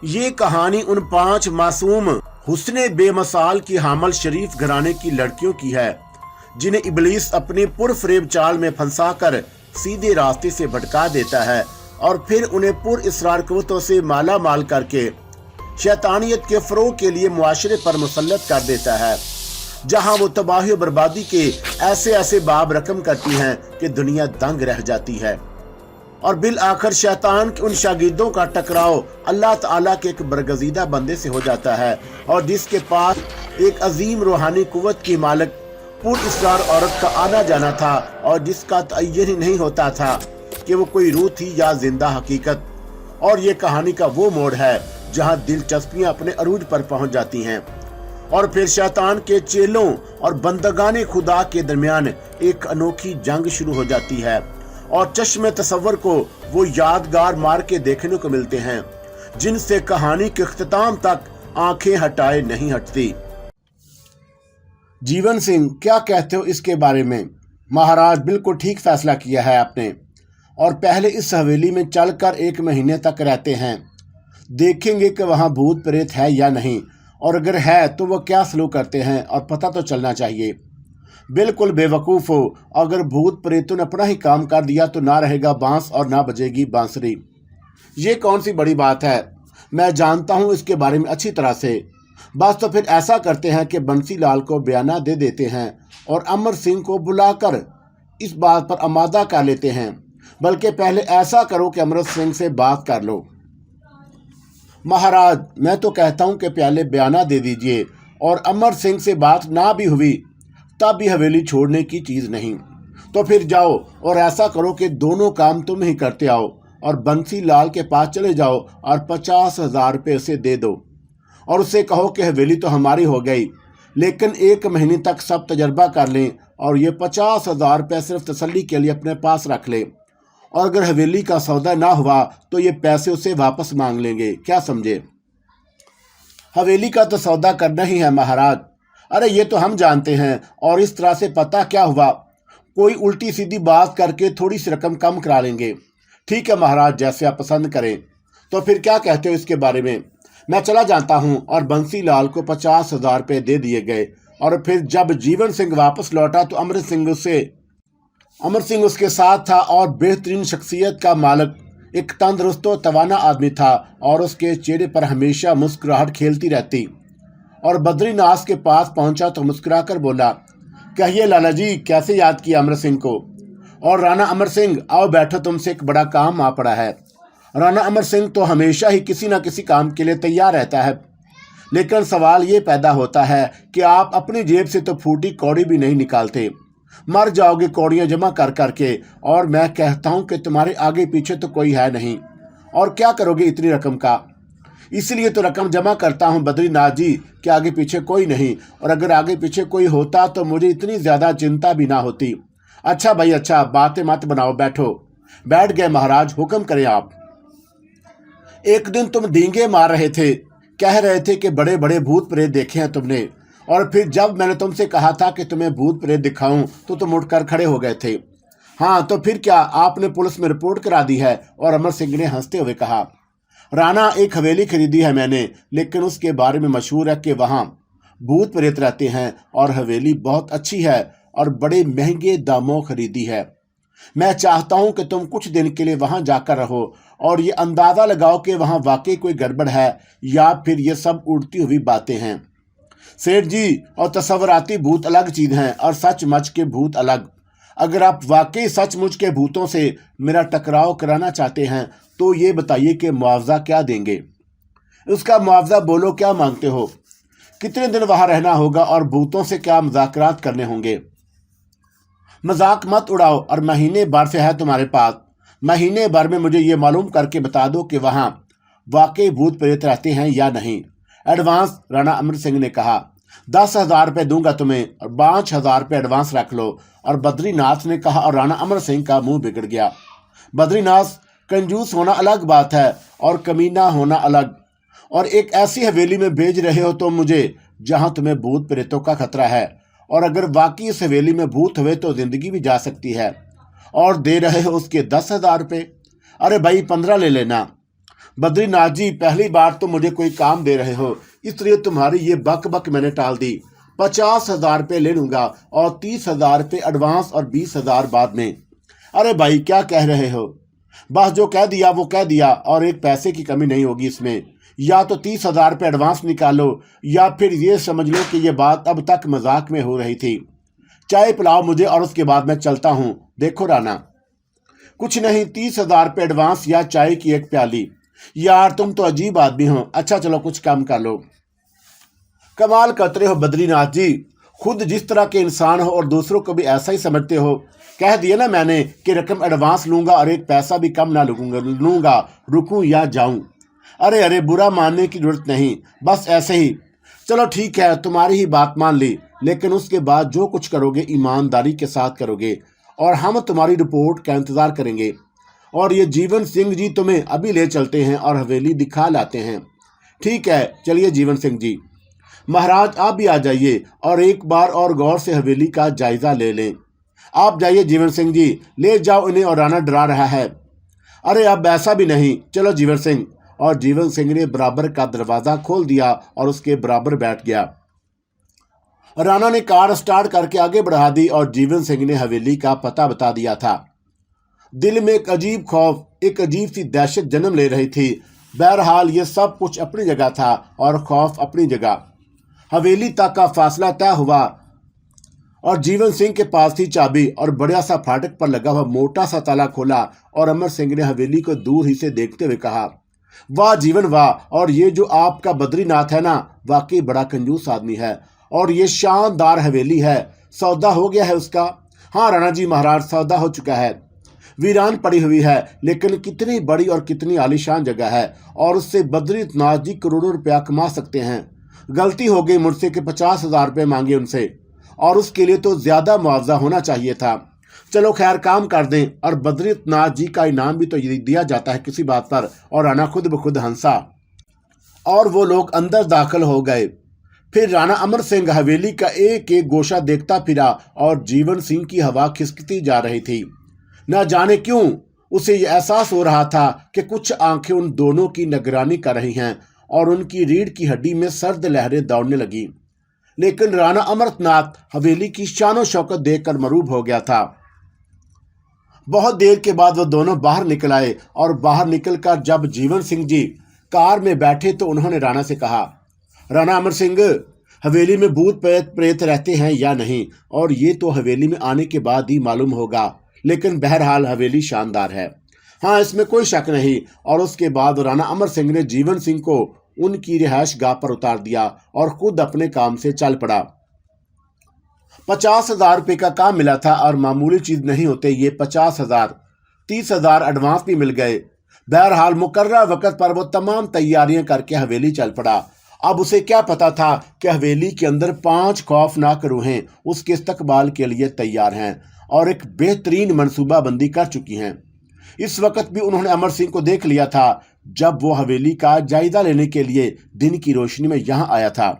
ये कहानी उन 5 मासूम हुस्ने बेमसाल की हामल शरीफ घराने की लड़कियों की है जिन्हें इब्लीस अपनी पुरफरेब चाल में फंसाकर सीधे रास्ते से भटका देता है और फिर उन्हें पुरइसरार कुव्वतों से माला माल करके शैतानियत के फरोग के लिए मुआशरे पर मुसल्लत कर देता है, जहां वो तबाही और बर्बादी के ऐसे ऐसे बाब रकम करती हैं कि दुनिया दंग रह जाती है। और बिल आखिर शैतान के उन शागिर्दों का टकराव अल्लाह ताला के एक बरगजीदा बंदे से हो जाता है और जिसके पास एक अजीम रूहानी कुव्वत की मालिक पुरइसरार औरत का आना जाना था और जिसका तय्युन ही नहीं होता था कि वो कोई रूह थी या जिंदा हकीकत। और ये कहानी का वो मोड़ है जहां दिलचस्पियां अपने अरूज पर पहुंच जाती हैं और फिर शैतान के चेलों और बंदगाने खुदा के दरमियान एक अनोखी जंग शुरू हो जाती है और चश्मे तसव्वुर को वो यादगार मार के देखने को मिलते हैं जिनसे कहानी के इख्तिताम तक आंखें हटाए नहीं हटती। जीवन सिंह, क्या कहते हो इसके बारे में? महाराज, बिल्कुल ठीक फैसला किया है आपने। और पहले इस हवेली में चलकर 1 महीने तक रहते हैं, देखेंगे कि वहाँ भूत प्रेत है या नहीं, और अगर है तो वो क्या सलूक करते हैं और पता तो चलना चाहिए। बिल्कुल बेवकूफ़ हो, अगर भूत प्रेतों ने अपना ही काम कर दिया तो ना रहेगा बांस और ना बजेगी बांसुरी। ये कौन सी बड़ी बात है, मैं जानता हूँ इसके बारे में अच्छी तरह से। बस तो फिर ऐसा करते हैं कि बंसी लाल को बयाना दे देते हैं और अमर सिंह को बुलाकर इस बात पर आमादा कर लेते हैं। बल्कि पहले ऐसा करो कि अमर सिंह से बात कर लो। महाराज, मैं तो कहता हूं कि पहले बयाना दे दीजिए, और अमर सिंह से बात ना भी हुई तब भी हवेली छोड़ने की चीज़ नहीं। तो फिर जाओ और ऐसा करो कि दोनों काम तुम ही करते आओ और बंसी लाल के पास चले जाओ और 50,000 रुपये उसे दे दो और उससे कहो कि हवेली तो हमारी हो गई, लेकिन 1 महीने तक सब तजर्बा कर लें और ये 50,000 रुपये सिर्फ तसल्ली के लिए अपने पास रख लें, और अगर हवेली का सौदा ना हुआ तो ये पैसे उसे वापस मांग लेंगे। क्या समझे? हवेली का तो सौदा करना ही है महाराज। अरे ये तो हम जानते हैं, और इस तरह से पता क्या हुआ, कोई उल्टी सीधी बात करके थोड़ी सी रकम कम करा लेंगे। ठीक है महाराज, जैसे आप पसंद करें। तो फिर क्या कहते हो इसके बारे में? मैं चला जाता हूँ। और बंसी लाल को 50,000 रुपये दे दिए गए। और फिर जब जीवन सिंह वापस लौटा तो अमर सिंह उसके साथ था और बेहतरीन शख्सियत का मालिक, एक तंदुरुस्त और तवाना आदमी था और उसके चेहरे पर हमेशा मुस्कुराहट खेलती रहती। और बद्रीनाथ के पास पहुंचा तो मुस्कुराकर बोला, कहिए लाला जी, कैसे याद किया अमर सिंह को? और राणा अमर सिंह, आओ बैठो, तुमसे एक बड़ा काम आ पड़ा है। राणा अमर सिंह तो हमेशा ही किसी न किसी काम के लिए तैयार रहता है, लेकिन सवाल ये पैदा होता है कि आप अपनी जेब से तो फूटी कौड़ी भी नहीं निकालते, मर जाओगे कौड़ियाँ जमा कर करके। और मैं कहता हूँ कि तुम्हारे आगे पीछे तो कोई है नहीं, और क्या करोगे इतनी रकम का? इसलिए तो रकम जमा करता हूँ बद्रीनाथ जी कि आगे पीछे कोई नहीं, और अगर आगे पीछे कोई होता तो मुझे इतनी ज़्यादा चिंता भी ना होती। अच्छा भाई अच्छा, बातें मत बनाओ, बैठो। बैठ गए महाराज, हुक्म करें आप। एक दिन तुम डींगे मार रहे थे, कह रहे थे कि बड़े बड़े भूत प्रेत देखे हैं तुमने, और फिर जब मैंने तुमसे कहा था कि तुम्हें भूत प्रेत दिखाऊं तो तुम उठकर खड़े हो गए थे। हाँ, तो फिर क्या आपने पुलिस में रिपोर्ट करा दी है? और अमर सिंह ने हंसते हुए कहा, राणा, एक हवेली खरीदी है मैंने, लेकिन उसके बारे में मशहूर है कि वहाँ भूत प्रेत रहते हैं, और हवेली बहुत अच्छी है और बड़े महंगे दामों खरीदी है। मैं चाहता हूं कि तुम कुछ दिन के लिए वहां जाकर रहो और ये अंदाजा लगाओ कि वहां वाकई कोई गड़बड़ है या फिर ये सब उड़ती हुई बातें हैं। सेठ जी, और तस्वराती भूत अलग चीज हैं और सचमुच के भूत अलग। अगर आप वाकई सचमुच के भूतों से मेरा टकराव कराना चाहते हैं तो ये बताइए कि मुआवजा क्या देंगे? उसका मुआवजा बोलो, क्या मांगते हो? कितने दिन वहां रहना होगा और भूतों से क्या मुज़ाकरात करने होंगे? मजाक मत उड़ाओ, और महीने भर से है तुम्हारे पास। महीने भर में मुझे ये मालूम करके बता दो कि वहाँ वाकई भूत प्रेत रहते हैं या नहीं। एडवांस, राणा अमर सिंह ने कहा। 10,000 रुपये दूंगा तुम्हें, और 5,000 रुपये एडवांस रख लो। और बद्रीनाथ ने कहा, और राणा अमर सिंह का मुंह बिगड़ गया। बद्रीनाथ, कंजूस होना अलग बात है और कमीना होना अलग, और एक ऐसी हवेली में भेज रहे हो तो मुझे जहां तुम्हें भूत प्रेतों का खतरा है, और अगर वाकई इस हवेली में भूत हुए तो जिंदगी भी जा सकती है। और दे रहे हो उसके 10,000 रुपये। अरे भाई 15 ले लेना। बद्रीनाथ जी, पहली बार तो मुझे कोई काम दे रहे हो, इसलिए तुम्हारी ये बक बक मैंने टाल दी। 50,000 रुपये ले लूंगा और 30,000 रुपये एडवांस और 20,000 बाद में। अरे भाई, क्या कह रहे हो? बस जो कह दिया वो कह दिया, और एक पैसे की कमी नहीं होगी इसमें। या तो 30,000 रुपये एडवांस निकालो, या फिर ये समझ लो कि ये बात अब तक मजाक में हो रही थी। चाय पिलाओ मुझे और उसके बाद मैं चलता हूँ। देखो राणा, कुछ नहीं, 30,000 रुपये एडवांस या चाय की एक प्याली। यार तुम तो अजीब आदमी हो। अच्छा चलो कुछ कम कर लो। कमाल करते हो बद्रीनाथ जी, खुद जिस तरह के इंसान हो और दूसरों को भी ऐसा ही समझते हो। कह दिया ना मैंने कि रकम एडवांस लूंगा और एक पैसा भी कम ना लूंगा, रुकूं या जाऊं। अरे अरे, बुरा मानने की जरूरत नहीं, बस ऐसे ही। चलो ठीक है, तुम्हारी ही बात मान ली, लेकिन उसके बाद जो कुछ करोगे ईमानदारी के साथ करोगे, और हम तुम्हारी रिपोर्ट का इंतजार करेंगे। और ये जीवन सिंह जी तुम्हें अभी ले चलते हैं और हवेली दिखा लाते हैं। ठीक है, चलिए जीवन सिंह जी। महाराज आप भी आ जाइए और एक बार और गौर से हवेली का जायजा ले लें। आप जाइए जीवन सिंह जी, ले जाओ इन्हें, और राणा डरा रहा है। अरे अब ऐसा भी नहीं, चलो जीवन सिंह। और जीवन सिंह ने बराबर का दरवाजा खोल दिया और उसके बराबर बैठ गया। राणा ने कार स्टार्ट करके आगे बढ़ा दी और जीवन सिंह ने हवेली का पता बता दिया था। दिल में एक अजीब खौफ, एक अजीब सी दहशत जन्म ले रही थी। बहरहाल ये सब कुछ अपनी जगह था और खौफ अपनी जगह। हवेली तक का फासला तय हुआ और जीवन सिंह के पास थी चाबी और बढ़िया सा फाटक पर लगा हुआ मोटा सा ताला खोला, और अमर सिंह ने हवेली को दूर ही से देखते हुए कहा, वाह जीवन वाह, और ये जो आपका बद्रीनाथ है ना, वाकई बड़ा कंजूस आदमी है, और ये शानदार हवेली है। सौदा हो गया है उसका? हाँ राणा जी महाराज, सौदा हो चुका है। वीरान पड़ी हुई है, लेकिन कितनी बड़ी और कितनी आलीशान जगह है, और उससे बद्रीनाथ जी करोड़ों रुपया कमा सकते हैं। गलती हो गई मुझसे कि 50,000 रुपये मांगे उनसे, और उसके लिए तो ज्यादा मुआवजा होना चाहिए था। चलो खैर, काम कर दें, और बद्रीनाथ जी का इनाम भी तो दिया जाता है किसी बात पर। और राणा खुद ब खुद हंसा और वो लोग अंदर दाखिल हो गए। फिर राणा अमर सिंह हवेली का एक एक गोशा देखता फिरा और जीवन सिंह की हवा खिसकती जा रही थी। न जाने क्यों उसे यह एहसास हो रहा था कि कुछ आंखें उन दोनों की निगरानी कर रही हैं, और उनकी रीढ़ की हड्डी में सर्द लहरें दौड़ने लगी। लेकिन राणा अमरनाथ हवेली की शानो शौकत देखकर मरूब हो गया था। बहुत देर के बाद वो दोनों बाहर निकल आए, और बाहर निकलकर जब जीवन सिंह जी कार में बैठे तो उन्होंने राणा से कहा, राणा अमर सिंह, हवेली में भूत प्रेत रहते हैं या नहीं, और ये तो हवेली में आने के बाद ही मालूम होगा, लेकिन बहरहाल हवेली शानदार है, हाँ इसमें कोई शक नहीं। और उसके बाद राणा अमर सिंह ने जीवन सिंह को उनकी रिहाइश गाह पर उतार दिया और खुद अपने काम से चल पड़ा। 50,000 रुपये का काम मिला था, और मामूली चीज नहीं होते ये 50,000। 30,000 एडवांस भी मिल गए। बहरहाल मुकर्रर वक्त पर वो तमाम तैयारियां करके हवेली चल पड़ा। अब उसे क्या पता था कि हवेली के अंदर 5 खौफनाक रूहें उसके इस्तकबाल के लिए तैयार हैं और एक बेहतरीन मनसूबाबंदी कर चुकी हैं। इस वक्त भी उन्होंने अमर सिंह को देख लिया था जब वो हवेली का जायजा लेने के लिए दिन की रोशनी में यहां आया था।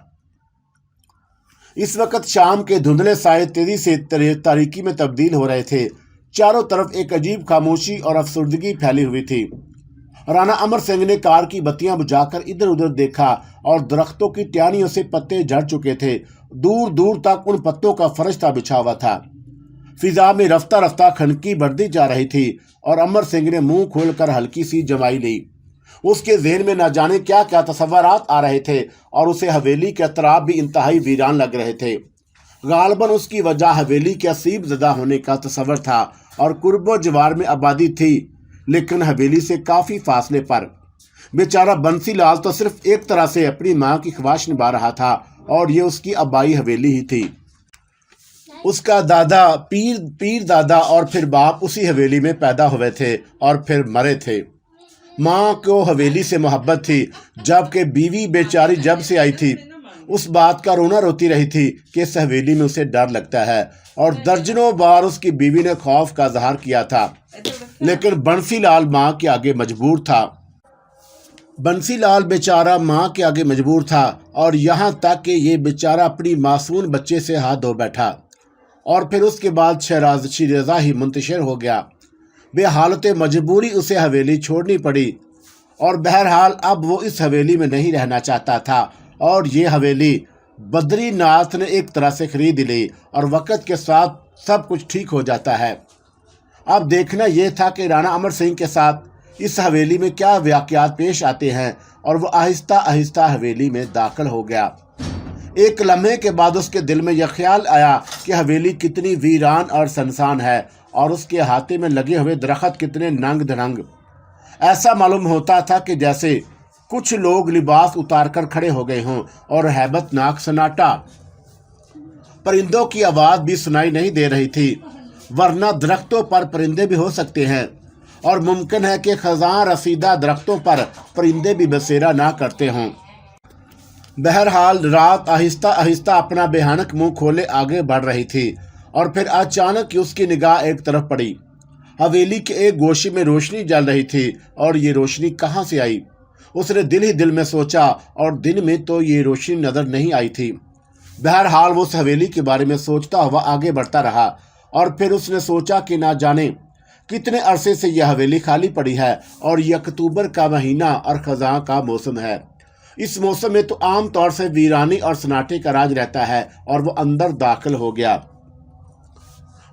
इस वक्त शाम के धुंधले साए तेजी से तारीकी में तब्दील हो रहे थे। चारों तरफ एक अजीब खामोशी और अफसुर्दगी फैली हुई थी। राणा अमर सिंह ने कार की बत्तियां बुझाकर इधर उधर देखा और दरख्तों की टहनियों से पत्ते झड़ चुके थे। दूर दूर तक उन पत्तों का फर्श था बिछा हुआ था। फिजा में रफ्ता रफ्ता खनकी बढ़ती जा रही थी और अमर सिंह ने मुंह खोलकर हल्की सी जमाई ली। उसके जहन में न जाने क्या क्या तसव्वुरात आ रहे थे और उसे हवेली के अतराफ भी इंतहाई वीरान लग रहे थे। गालबन उसकी वजह हवेली के असीब ज़दा होने का तसव्वुर था और कुर्बो जवार में आबादी थी, लेकिन हवेली से काफ़ी फासले पर। बेचारा बंसीलाल तो सिर्फ एक तरह से अपनी माँ की ख्वाहिश निभा रहा था और ये उसकी आबाई हवेली ही थी। उसका दादा पीर दादा और फिर बाप उसी हवेली में पैदा हुए थे और फिर मरे थे। माँ को हवेली से मोहब्बत थी, जबकि बीवी बेचारी जब से आई थी उस बात का रोना रोती रही थी कि इस हवेली में उसे डर लगता है और दर्जनों बार उसकी बीवी ने खौफ का इजहार किया था, लेकिन बंसीलाल माँ के आगे मजबूर था। बंसीलाल बेचारा माँ के आगे मजबूर था और यहाँ तक कि ये बेचारा अपनी मासूम बच्चे से हाथ धो बैठा। और फिर उसके बाद शहराजा ही मुंतशिर हो गया। बेहालत मजबूरी उसे हवेली छोड़नी पड़ी और बहरहाल अब वो इस हवेली में नहीं रहना चाहता था और ये हवेली बद्रीनाथ ने एक तरह से खरीद ली और वक्त के साथ सब कुछ ठीक हो जाता है। अब देखना यह था कि राणा अमर सिंह के साथ इस हवेली में क्या वाक़यात पेश आते हैं और वो आहिस्ता आहिस्ता हवेली में दाखिल हो गया। एक लम्हे के बाद उसके दिल में यह ख्याल आया कि हवेली कितनी वीरान और सनसान है और उसके हाथे में लगे हुए दरख्त कितने नंग धड़ंग। ऐसा मालूम होता था कि जैसे कुछ लोग लिबास उतारकर खड़े हो गए हों और हैबतनाक सन्नाटा। परिंदों की आवाज़ भी सुनाई नहीं दे रही थी, वरना दरख्तों पर परिंदे भी हो सकते हैं और मुमकिन है कि खज़ां रसीदा दरख्तों पर परिंदे भी बसेरा ना करते हों। बहरहाल रात आहिस्ता आहिस्ता अपना भयानक मुंह खोले आगे बढ़ रही थी और फिर अचानक उसकी निगाह एक तरफ पड़ी। हवेली के एक गोशी में रोशनी जल रही थी और ये रोशनी कहाँ से आई? उसने दिल ही दिल में सोचा और दिन में तो ये रोशनी नजर नहीं आई थी। बहरहाल वो उस हवेली के बारे में सोचता हुआ आगे बढ़ता रहा और फिर उसने सोचा कि ना जाने कितने अरसे से यह हवेली खाली पड़ी है और यह अक्टूबर का महीना और खज़ां का मौसम है। इस मौसम में तो आम तौर से वीरानी और सन्नाटे का राज रहता है और वो अंदर दाखिल हो गया।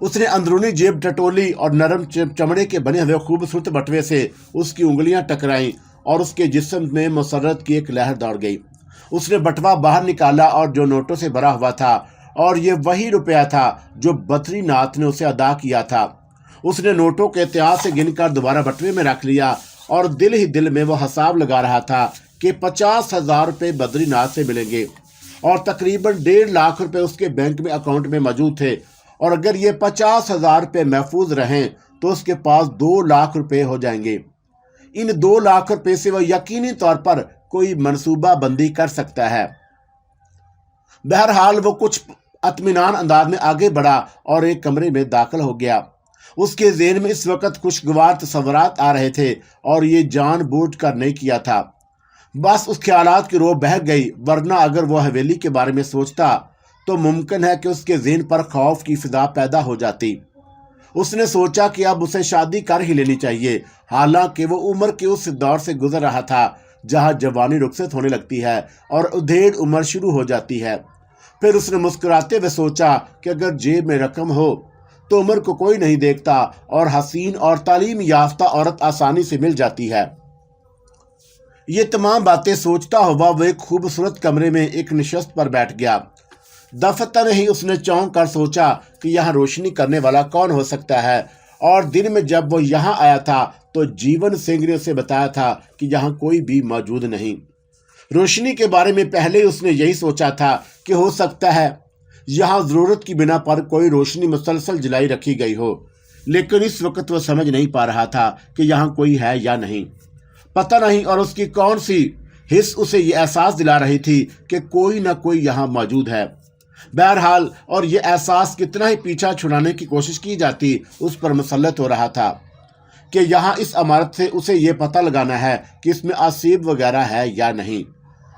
उसने अंदरूनी जेब टटोली और नरम चमड़े के बने हुए खूबसूरत बटवे से उसकी उंगलियां टकराईं और उसके जिस्म में मसरत की एक लहर दौड़ गई। उसने बटवा बाहर निकाला और जो नोटों से भरा हुआ था और ये वही रुपया था जो बद्रीनाथ ने उसे अदा किया था। उसने नोटों के इतिहास से गिनकर दोबारा बटवे में रख लिया और दिल ही दिल में वो हिसाब लगा रहा था कि 50,000 रुपये बद्रीनाथ से मिलेंगे और तकरीबन 1.5 लाख रुपए उसके बैंक में अकाउंट में मौजूद थे और अगर ये 50,000 रुपये महफूज रहें तो उसके पास 2 लाख रुपए हो जाएंगे। इन 2 लाख रुपए से वह यकीनी तौर पर कोई मनसूबा बंदी कर सकता है। बहरहाल वो कुछ इत्मीनान अंदाज में आगे बढ़ा और एक कमरे में दाखिल हो गया। उसके ज़हन में इस वक्त खुशगवार तस्वुरात आ रहे थे और ये जानबूझकर नहीं किया था, बस उस ख्यालात की रो बह गई, वरना अगर वो हवेली के बारे में सोचता तो मुमकिन है कि उसके ज़हन पर खौफ की फिजा पैदा हो जाती। उसने सोचा कि अब उसे शादी कर ही लेनी चाहिए, हालांकि वो उम्र के उस दौर से गुजर रहा था जहां जवानी रुखसत होने लगती है और उधेड़ उम्र शुरू हो जाती है। फिर उसने मुस्कुराते हुए सोचा कि अगर जेब में रकम हो तो उम्र को कोई नहीं देखता और हसीन और तालीम याफ्ता औरत आसानी से मिल जाती है। ये तमाम बातें सोचता हुआ वो एक खूबसूरत कमरे में एक नशस्त पर बैठ गया। दफतन ही उसने चौंक कर सोचा कि यहाँ रोशनी करने वाला कौन हो सकता है और दिन में जब वो यहाँ आया था तो जीवन सिंह ने उसे बताया था कि यहाँ कोई भी मौजूद नहीं। रोशनी के बारे में पहले उसने यही सोचा था कि हो सकता है यहाँ ज़रूरत की बिना पर कोई रोशनी मुसलसल जलाई रखी गई हो, लेकिन इस वक्त वह समझ नहीं पा रहा था कि यहाँ कोई है या नहीं। पता नहीं और उसकी कौन सी हिस्स उसे ये एहसास दिला रही थी कि कोई ना कोई यहाँ मौजूद है। बहरहाल और ये एहसास कितना ही पीछा छुड़ाने की कोशिश की जाती उस पर मुसल्लत हो रहा था कि यहाँ इस इमारत से उसे ये पता लगाना है कि इसमें आसीब वगैरह है या नहीं।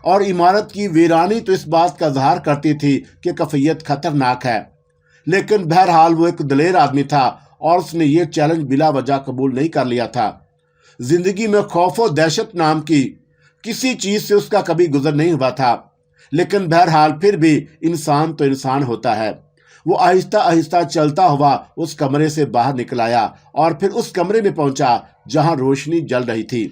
और इमारत की वीरानी तो इस बात का इज़हार करती थी कि कैफियत खतरनाक है, लेकिन बहरहाल वो एक दलेर आदमी था और उसने ये चैलेंज बिला वजह कबूल नहीं कर लिया था। जिंदगी में खौफ व दहशत नाम की किसी चीज़ से उसका कभी गुजर नहीं हुआ था, लेकिन बहरहाल फिर भी इंसान तो इंसान होता है। वो आहिस्ता आहिस्ता चलता हुआ उस कमरे से बाहर निकल आया और फिर उस कमरे में पहुंचा जहां रोशनी जल रही थी।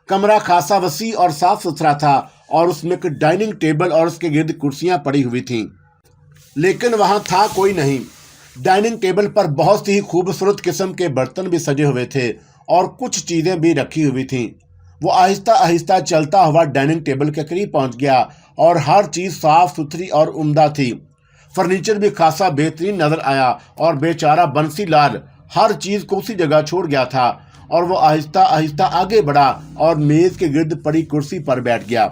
कमरा खासा वसी और साफ सुथरा था और उसमें एक डाइनिंग टेबल और उसके गिर्द कुर्सियां पड़ी हुई थीं, लेकिन वहां था कोई नहीं। डाइनिंग टेबल पर बहुत सी खूबसूरत किस्म के बर्तन भी सजे हुए थे और कुछ चीज़ें भी रखी हुई थीं। वो आहिस्ता आहिस्ता चलता हुआ डाइनिंग टेबल के करीब पहुंच गया और हर चीज़ साफ सुथरी और उम्दा थी। फर्नीचर भी खासा बेहतरीन नजर आया और बेचारा बंसीलाल हर चीज़ को उसी जगह छोड़ गया था और वो आहिस्ता आहिस्ता आगे बढ़ा और मेज़ के गिर्द पड़ी कुर्सी पर बैठ गया।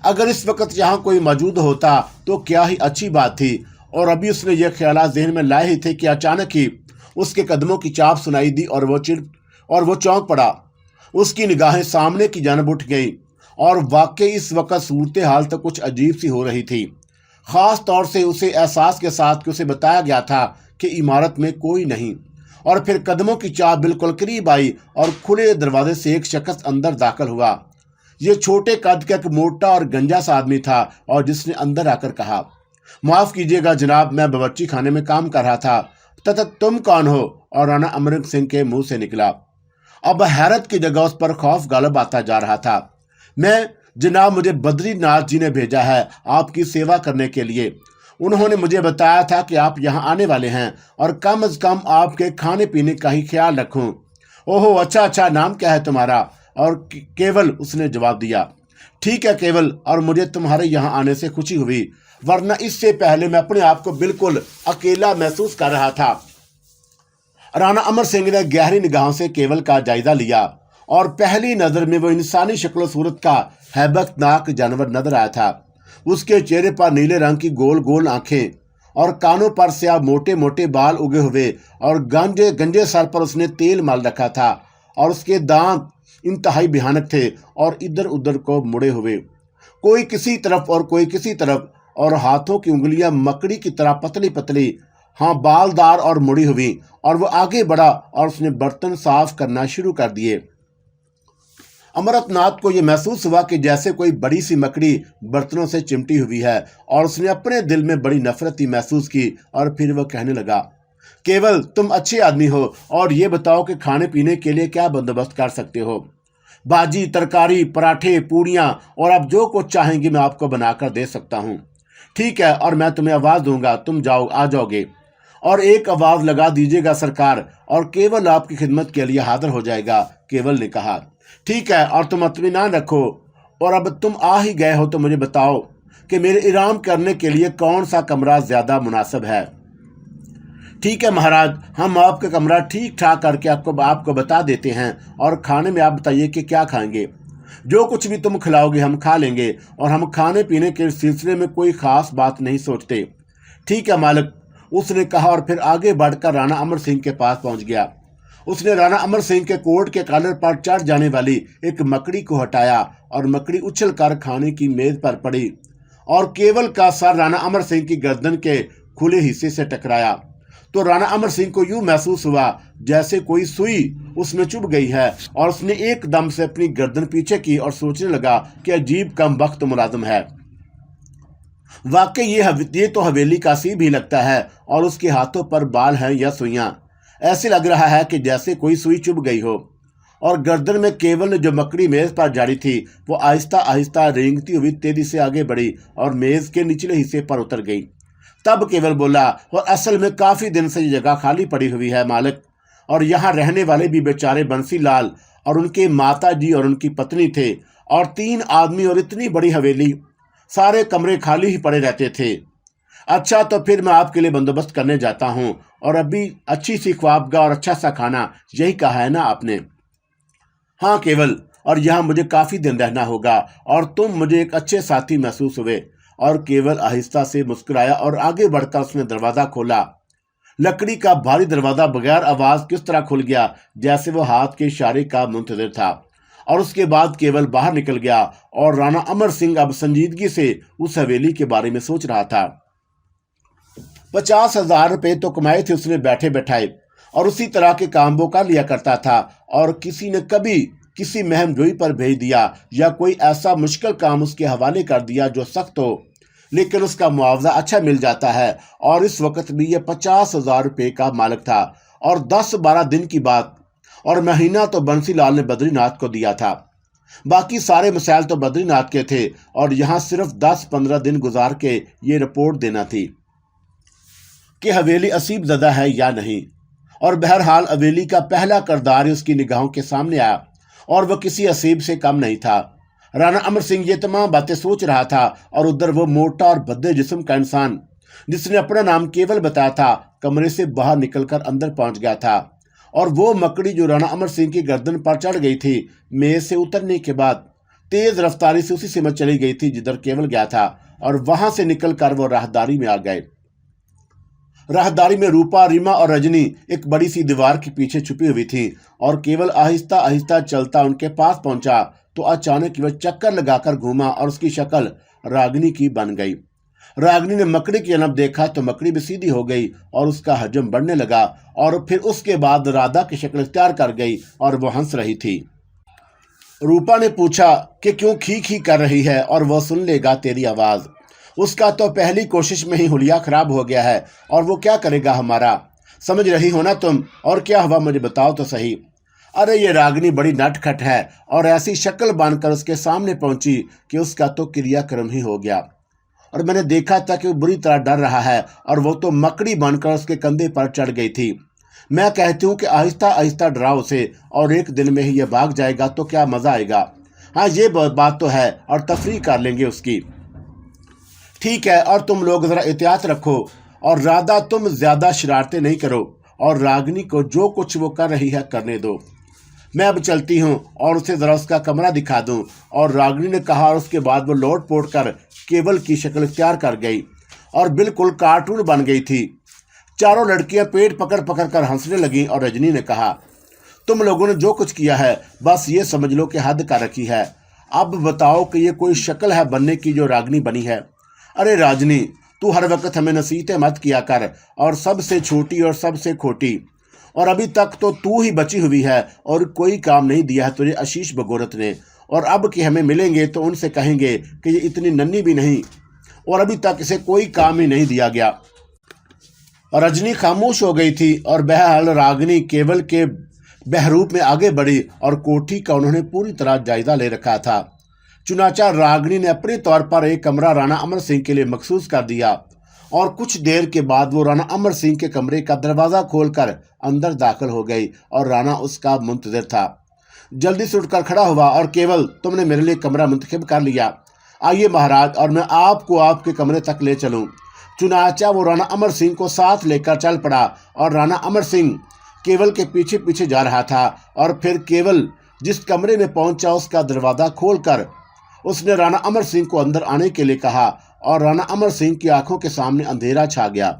अगर इस वक्त यहाँ कोई मौजूद होता तो क्या ही अच्छी बात थी, और अभी उसने ये ख्यालात ज़हन में लाए ही थे कि अचानक ही उसके कदमों की चाप सुनाई दी और वो चौंक पड़ा। उसकी निगाहें सामने की जानब उठ गई और वाकई इस वक्त सूरत हाल तो कुछ अजीब सी हो रही थी, ख़ास तौर से उसे एहसास के साथ कि उसे बताया गया था कि इमारत में कोई नहीं और फिर कदमों की चाल बिल्कुल करीब आई और खुले दरवाजे से एक शख्स अंदर दाखिल हुआ। ये छोटे कद का एक मोटा और गंजा सा आदमी था और जिसने अंदर आकर कहा, माफ कीजिएगा जनाब, मैं बावर्ची खाने में काम कर रहा था। तथा तुम कौन हो? और राणा अमर सिंह के मुंह से निकला। अब हैरत की जगह उस पर खौफ गालिब आता जा रहा था। मैं जनाब, मुझे बद्रीनाथ जी ने भेजा है आपकी सेवा करने के लिए। उन्होंने मुझे बताया था कि आप यहाँ आने वाले हैं और कम से कम आपके खाने पीने का ही ख्याल रखूं। ओहो, अच्छा अच्छा, नाम क्या है तुम्हारा? और केवल, उसने जवाब दिया। ठीक है केवल, और मुझे तुम्हारे यहाँ आने से खुशी हुई, वरना इससे पहले मैं अपने आप को बिल्कुल अकेला महसूस कर रहा था। राणा अमर सिंह ने गहरी निगाहों से केवल का जायजा लिया और पहली नजर में वो इंसानी शक्ल सूरत का हैबतनाक जानवर नजर आया था। उसके चेहरे पर नीले रंग की गोल गोल आंखें और कानों पर से मोटे मोटे बाल उगे हुए और गंजे गंजे सर पर उसने तेल मल रखा था और उसके दांत इंतहाई भयानक थे और इधर उधर को मुड़े हुए, कोई किसी तरफ और कोई किसी तरफ, और हाथों की उंगलियां मकड़ी की तरह पतली पतली, हाँ बालदार और मुड़ी हुई। और वो आगे बढ़ा और उसने बर्तन साफ करना शुरू कर दिए। अमरनाथ को यह महसूस हुआ कि जैसे कोई बड़ी सी मकड़ी बर्तनों से चिमटी हुई है और उसने अपने दिल में बड़ी नफरत ही महसूस की। और फिर वह कहने लगा, केवल तुम अच्छे आदमी हो और ये बताओ कि खाने पीने के लिए क्या बंदोबस्त कर सकते हो? भाजी, तरकारी, पराठे, पूड़ियाँ और आप जो कुछ चाहेंगे मैं आपको बनाकर दे सकता हूँ। ठीक है, और मैं तुम्हें आवाज़ दूंगा, तुम जाओ, आ जाओगे और एक आवाज़ लगा दीजिएगा सरकार, और केवल आपकी खिदमत के लिए हाजिर हो जाएगा। केवल ने कहा, ठीक है, और तुम इत्मीनान रखो, और अब तुम आ ही गए हो तो मुझे बताओ कि मेरे इनाम करने के लिए कौन सा कमरा ज़्यादा मुनासिब है। ठीक है महाराज, हम आपका कमरा ठीक ठाक करके आपको बता देते हैं, और खाने में आप बताइए कि क्या खाएंगे। जो कुछ भी तुम खिलाओगे हम खा लेंगे, और हम खाने पीने के सिलसिले में कोई ख़ास बात नहीं सोचते। ठीक है मालिक, उसने कहा, और फिर आगे बढ़कर राणा अमर सिंह के पास पहुंच गया। उसने राणा अमर सिंह के कोट के कॉलर पर चढ़ जाने वाली एक मकड़ी को हटाया और मकड़ी उछल कर खाने की मेज पर पड़ी और केवल का सर राणा अमर सिंह की गर्दन के खुले हिस्से से टकराया। तो राणा अमर सिंह को यूं महसूस हुआ जैसे कोई सुई उसमें चुभ गई है, और उसने एकदम से अपनी गर्दन पीछे की और सोचने लगा कि अजीब कम वक्त मुलाजिम है। वाकई ये तो हवेली का सी भी लगता है, और उसके हाथों पर बाल हैं या सुइयां। ऐसे लग रहा है कि जैसे कोई सुई चुभ गई हो। और गर्दन में केवल ने जो मकड़ी मेज पर जारी थी वो आहिस्ता आहिस्ता रेंगती हुई तेजी से आगे बढ़ी और मेज के निचले हिस्से पर उतर गई। तब केवल बोला, और असल में काफी दिन से ये जगह खाली पड़ी हुई है मालिक, और यहाँ रहने वाले भी बेचारे बंसीलाल और उनके माता जी और उनकी पत्नी थे, और 3 आदमी, और इतनी बड़ी हवेली, सारे कमरे खाली ही पड़े रहते थे। अच्छा, तो फिर मैं आपके लिए बंदोबस्त करने जाता हूँ, और अभी अच्छी सी ख्वाबगाह और अच्छा सा खाना, यही कहा है ना आपने? हाँ केवल, और यहाँ मुझे काफी दिन रहना होगा, और तुम मुझे एक अच्छे साथी महसूस हुए। और केवल आहिस्ता से मुस्कुराया और आगे बढ़कर उसने दरवाजा खोला। लकड़ी का भारी दरवाजा बगैर आवाज किस तरह खुल गया जैसे वो हाथ के इशारे का मुंतजिर था, और उसके बाद केवल बाहर निकल गया। और राणा अमर सिंह अब संजीदगी से उस हवेली के बारे में सोच रहा था। 50,000 रुपये तो कमाए थे उसने बैठे बैठाए, और उसी तरह के काम वो कर लिया करता था, और किसी ने कभी किसी महम जोई पर भेज दिया या कोई ऐसा मुश्किल काम उसके हवाले कर दिया जो सख्त हो, लेकिन उसका मुआवजा अच्छा मिल जाता है। और इस वक्त भी यह 50,000 रुपये का मालिक था, और 10-12 दिन की बात, और महीना तो बंसीलाल ने बद्रीनाथ को दिया था। बाकी सारे मसाइल तो बद्रीनाथ के थे, और यहाँ सिर्फ 10-15 दिन गुजार के ये रिपोर्ट देना थी कि हवेली असीब ज़दा है या नहीं। और बहरहाल हवेली का पहला किरदार ही उसकी निगाहों के सामने आया, और वह किसी असीब से कम नहीं था। राणा अमर सिंह ये तमाम बातें सोच रहा था, और उधर वो मोटा और भद्दे जिस्म का इंसान जिसने अपना नाम केवल बताया था कमरे से बाहर निकलकर अंदर पहुंच गया था। और वो मकड़ी जो राणा अमर सिंह की गर्दन पर चढ़ गई थी, मेज से उतरने के बाद तेज रफ्तारी से उसी सिमत चली गई थी जिधर केवल गया था, और वहां से निकलकर वो राहदारी में आ गए। राहदारी में रूपा, रीमा और रजनी एक बड़ी सी दीवार के पीछे छुपी हुई थी, और केवल आहिस्ता आहिस्ता चलता उनके पास पहुंचा तो अचानक वह चक्कर लगाकर घूमा और उसकी शक्ल रागिनी की बन गई। रागिनी ने मकड़ी की जन्म देखा तो मकड़ी भी सीधी हो गई और उसका हजम बढ़ने लगा, और फिर उसके बाद राधा की शक्ल इख्तियार कर गई और वो हंस रही थी। रूपा ने पूछा कि क्यों खी खी कर रही है, और वह सुन लेगा तेरी आवाज। उसका तो पहली कोशिश में ही हुलिया खराब हो गया है, और वो क्या करेगा हमारा, समझ रही हो ना तुम। और क्या हुआ मुझे बताओ तो सही। अरे ये रागिनी बड़ी नटखट है, और ऐसी शक्ल बांधकर उसके सामने पहुंची कि उसका तो क्रियाक्रम ही हो गया, और मैंने देखा था कि वो बुरी तरह डर रहा है, और वो तो मकड़ी बनकर उसके कंधे पर चढ़ गई थी। मैं कहती हूँ कि आहिस्ता आहिस्ता डराओ उसे, और एक दिन में ही ये भाग जाएगा तो क्या मजा आएगा। हाँ ये बात तो है, और तफरीह कर लेंगे उसकी। ठीक है, और तुम लोग जरा एहतियात रखो, और राधा तुम ज्यादा शरारतें नहीं करो, और रागिनी को जो कुछ वो कर रही है करने दो। मैं अब चलती हूँ और उसे जरा उसका कमरा दिखा दूँ। और रागिनी ने कहा, और उसके बाद वो लौट पोट कर केवल की शक्ल इख्तियार कर गई और बिल्कुल कार्टून बन गई थी। चारों लड़कियां पेट पकड़ पकड़ कर हंसने लगीं, और रजनी ने कहा, तुम लोगों ने जो कुछ किया है बस ये समझ लो कि हद कर रखी है। अब बताओ कि ये कोई शक्ल है बनने की जो रागिनी बनी है। अरे राजनी, तू हर वक्त हमें नसीहतें मत किया कर, और सबसे छोटी और सबसे खोटी, और अभी तक तो तू ही बची हुई है, और कोई काम नहीं दिया है तुझे आशीष भगोरत ने। और अब कि हमें मिलेंगे तो उनसे कहेंगे कि ये इतनी नन्ही भी नहीं, और अभी तक इसे कोई काम ही नहीं दिया गया। और रजनी खामोश हो गई थी, और बहरहाल रागिनी केवल के बहरूप में आगे बढ़ी, और कोठी का उन्होंने पूरी तरह जायजा ले रखा था। चुनाचा रागिनी ने अपने तौर पर एक कमरा राणा अमर सिंह के लिए मखसूस कर दिया, और कुछ देर के बाद वो राणा अमर सिंह के कमरे का दरवाजा खोलकर अंदर दाखिल हो गई, और राणा उसका मुंतजिर था। जल्दी से उठकर खड़ा हुआ, और केवल, तुमने मेरे लिए कमरा मुंतखब कर लिया। आइए महाराज, और मैं आपको आपके कमरे तक ले चलूं। चुनाचा वो राणा अमर सिंह को साथ लेकर चल पड़ा, और राणा अमर सिंह केवल के पीछे पीछे जा रहा था। और फिर केवल जिस कमरे में पहुंचा उसका दरवाजा खोलकर उसने राणा अमर सिंह को अंदर आने के लिए कहा, और राणा अमर सिंह की आंखों के सामने अंधेरा छा गया।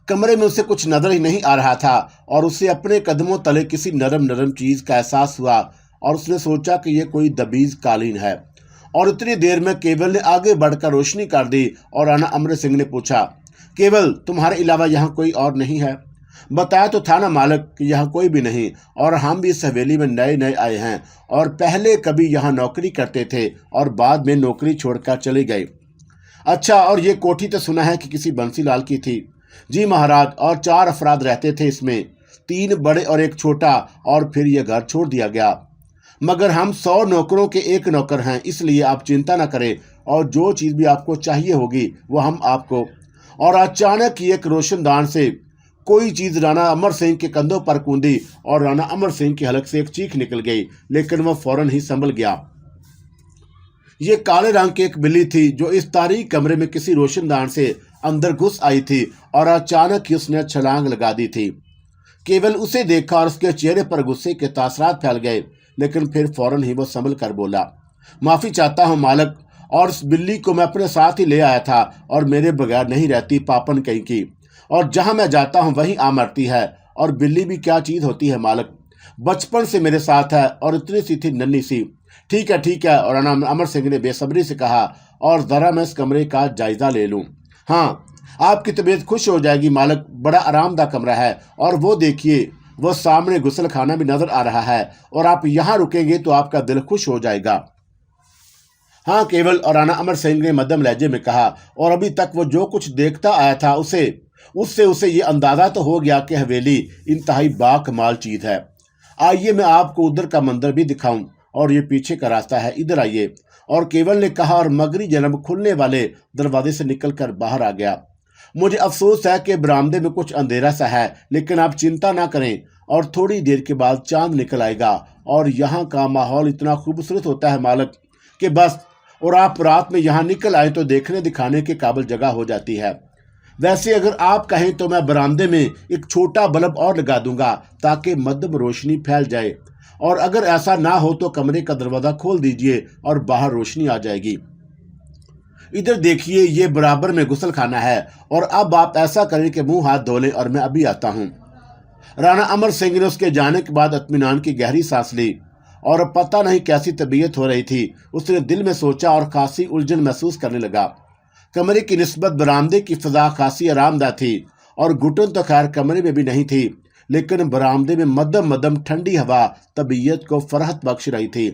कमरे में उसे कुछ नजर ही नहीं आ रहा था, और उसे अपने कदमों तले किसी नरम नरम चीज का एहसास हुआ, और उसने सोचा कि यह कोई दबीज कालीन है। और इतनी देर में केवल ने आगे बढ़कर रोशनी कर दी, और राणा अमर सिंह ने पूछा, केवल, तुम्हारे अलावा यहाँ कोई और नहीं है? बताया तो था ना मालिक कि यहाँ कोई भी नहीं, और हम भी इस हवेली में नए नए आए हैं, और पहले कभी यहाँ नौकरी करते थे और बाद में नौकरी छोड़कर चले गए। अच्छा, और ये कोठी तो सुना है कि किसी बंसीलाल की थी? जी महाराज, और 4 अफराद रहते थे इसमें, 3 बड़े और एक छोटा, और फिर यह घर छोड़ दिया गया। मगर हम 100 नौकरों के एक नौकर हैं, इसलिए आप चिंता न करें, और जो चीज़ भी आपको चाहिए होगी वो हम आपको। और अचानक ही एक रोशनदान से कोई चीज राणा अमर सिंह के कंधों पर कूदी, और राणा अमर सिंह की हलक से एक चीख निकल गई, लेकिन वह फौरन ही संभल गया। ये काले रंग की एक बिल्ली थी जो इस तारीक कमरे में किसी रोशनदान से अंदर घुस आई थी, और अचानक ही उसने छलांग लगा दी थी। केवल उसे देखा और उसके चेहरे पर गुस्से के तासरात फैल गए, लेकिन फिर फौरन ही वो संभल कर बोला, माफी चाहता हूँ मालिक, और उस बिल्ली को मैं अपने साथ ही ले आया था, और मेरे बगैर नहीं रहती पापन कहीं की, और जहां मैं जाता हूं वहीं आ मरती है। और बिल्ली भी क्या चीज होती है मालिक, बचपन से मेरे साथ है, और इतनी सी थी नन्ही सी। ठीक है, और अमर सिंह ने बेसब्री से कहा, और जरा मैं इस कमरे का जायजा ले लूं। हाँ, आपकी तबीयत खुश हो जाएगी मालिक, बड़ा आरामदायक कमरा है, और वो देखिए, वो सामने गुसल खाना भी नजर आ रहा है, और आप यहाँ रुकेंगे तो आपका दिल खुश हो जाएगा। हाँ केवल, और राणा अमर सिंह ने मध्यम लहजे में कहा, और अभी तक वो जो कुछ देखता आया था उससे उसे ये अंदाजा तो हो गया कि हवेली इंतहाई बाकमाल चीज है। आइए मैं आपको उधर का मंदिर भी दिखाऊं, और ये पीछे का रास्ता है, इधर आइए। और केवल ने कहा, और मगरी जन्म खुलने वाले दरवाजे से निकलकर बाहर आ गया। मुझे अफसोस है कि बरामदे में कुछ अंधेरा सा है, लेकिन आप चिंता ना करें, और थोड़ी देर के बाद चांद निकल आएगा, और यहाँ का माहौल इतना खूबसूरत होता है मालिक कि बस, और आप रात में यहाँ निकल आए तो देखने दिखाने के काबिल जगह हो जाती है। वैसे अगर आप कहें तो मैं बरामदे में एक छोटा बल्ब और लगा दूंगा ताकि मध्यम रोशनी फैल जाए, और अगर ऐसा ना हो तो कमरे का दरवाजा खोल दीजिए और बाहर रोशनी आ जाएगी। इधर देखिए, ये बराबर में गुसल खाना है, और अब आप ऐसा करें कि मुंह हाथ धो लें, और मैं अभी आता हूँ। राणा अमर सिंह ने उसके जाने के बाद इत्मीनान की गहरी सांस ली, और पता नहीं कैसी तबीयत हो रही थी। उसने दिल में सोचा और खासी उलझन महसूस करने लगा। कमरे की निस्बत बरामदे की फ़िज़ा खासी आरामदायक थी और घुटन तो खैर कमरे में भी नहीं थी, लेकिन बरामदे में मध्यम मध्यम ठंडी हवा तबीयत को फराहत बख्श रही थी।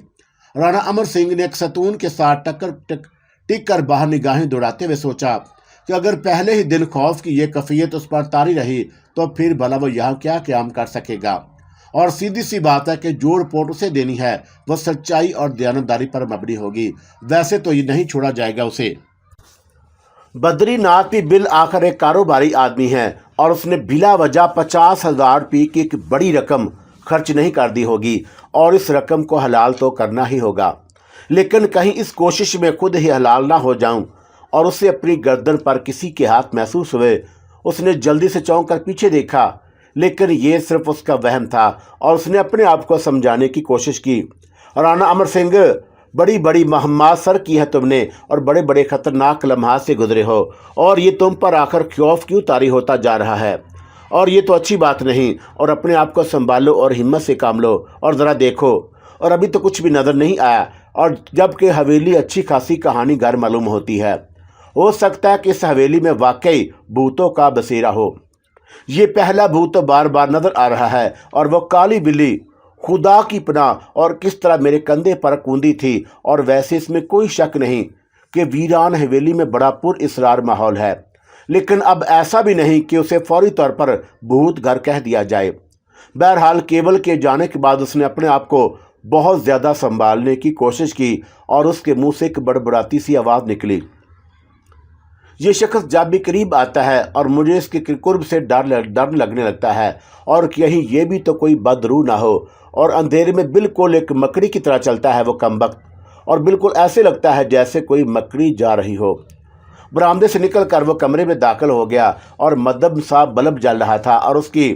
राणा अमर सिंह ने एक सतून के साथ टिक कर बाहर निगाहें दौड़ाते हुए सोचा कि अगर पहले ही दिन खौफ की ये कैफियत उस पर तारी रही तो फिर भला वो यहाँ क्या क्याम कर सकेगा। और सीधी सी बात है कि जो रिपोर्ट उसे देनी है वह सच्चाई और दयानतदारी पर मबनी होगी। वैसे तो ये नहीं छोड़ा जाएगा उसे। बद्रीनाथ भी बिल आखिर एक कारोबारी आदमी है और उसने बिला वजह 50,000 रुपये की एक बड़ी रकम खर्च नहीं कर दी होगी और इस रकम को हलाल तो करना ही होगा। लेकिन कहीं इस कोशिश में खुद ही हलाल ना हो जाऊं और उसे अपनी गर्दन पर किसी के हाथ महसूस हुए। उसने जल्दी से चौंक कर पीछे देखा, लेकिन ये सिर्फ उसका वहम था और उसने अपने आप को समझाने की कोशिश की। राणा अमर सिंह, बड़ी बड़ी महम्मात सर की है तुमने और बड़े बड़े खतरनाक लम्हात से गुजरे हो और ये तुम पर आकर खौफ क्यों तारी होता जा रहा है। और ये तो अच्छी बात नहीं। और अपने आप को संभालो और हिम्मत से काम लो और ज़रा देखो। और अभी तो कुछ भी नज़र नहीं आया और जबकि हवेली अच्छी खासी कहानी घर मालूम होती है। हो सकता है कि इस हवेली में वाकई भूतों का बसेरा हो। ये पहला भूत तो बार बार नजर आ रहा है और वो काली बिल्ली खुदा की पनाह और किस तरह मेरे कंधे पर कूदी थी। और वैसे इसमें कोई शक नहीं कि वीरान हवेली में बड़ा पुरअसरार माहौल है, लेकिन अब ऐसा भी नहीं कि उसे फौरी तौर पर भूत घर कह दिया जाए। बहरहाल केवल के जाने के बाद उसने अपने आप को बहुत ज़्यादा संभालने की कोशिश की और उसके मुंह से एक बड़बड़ाती सी आवाज़ निकली। ये शख्स जब भी करीब आता है और मुझे इसके कुर्ब से डर लगने लगता है और कहीं ये भी तो कोई बदरू ना हो। और अंधेरे में बिल्कुल एक मकड़ी की तरह चलता है वो कमबख्त, और बिल्कुल ऐसे लगता है जैसे कोई मकड़ी जा रही हो। बरामदे से निकलकर वो कमरे में दाखिल हो गया और मदम सा बल्ब जल रहा था और उसकी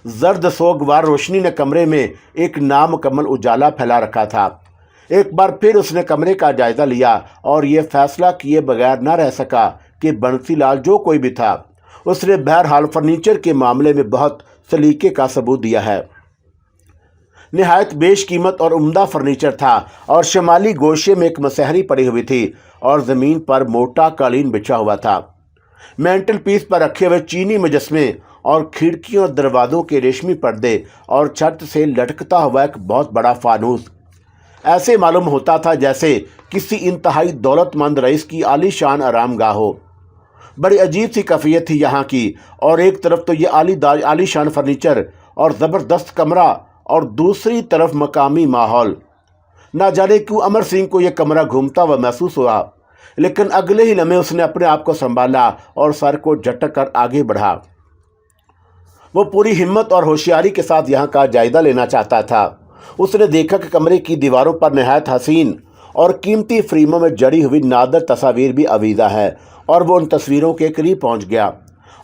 जर्द सोगवार रोशनी ने कमरे में एक नामुकम्मल उजाला फैला रखा था। एक बार फिर उसने कमरे का जायज़ा लिया और ये फैसला किए बगैर न रह सका कि बंसीलाल जो कोई भी था उसने बहरहाल फर्नीचर के मामले में बहुत सलीके का सबूत दिया है। निहायत बेशकीमत और उम्दा फर्नीचर था और शमाली गोशे में एक मसहरी पड़ी हुई थी और ज़मीन पर मोटा कालीन बिछा हुआ था। मेंटल पीस पर रखे हुए चीनी मुजस्मे और खिड़कियों और दरवाज़ों के रेशमी पर्दे और छत से लटकता हुआ एक बहुत बड़ा फानूस ऐसे मालूम होता था जैसे किसी इंतहाई दौलतमंद रईस की आलीशान आरामगाह हो। बड़ी अजीब सी कैफियत थी यहाँ की। और एक तरफ तो ये आलीशान फर्नीचर और ज़बरदस्त कमरा और दूसरी तरफ मकामी माहौल। ना जाने क्यों अमर सिंह को यह कमरा घूमता हुआ महसूस हुआ, लेकिन अगले ही लम्हे उसने अपने आप को संभाला और सर को झटक कर आगे बढ़ा। वो पूरी हिम्मत और होशियारी के साथ यहाँ का जायज़ा लेना चाहता था। उसने देखा कि कमरे की दीवारों पर नहायत हसीन और कीमती फ्रेमों में जड़ी हुई नादर तस्वीर भी आवीज़ा है और वो उन तस्वीरों के करीब पहुंच गया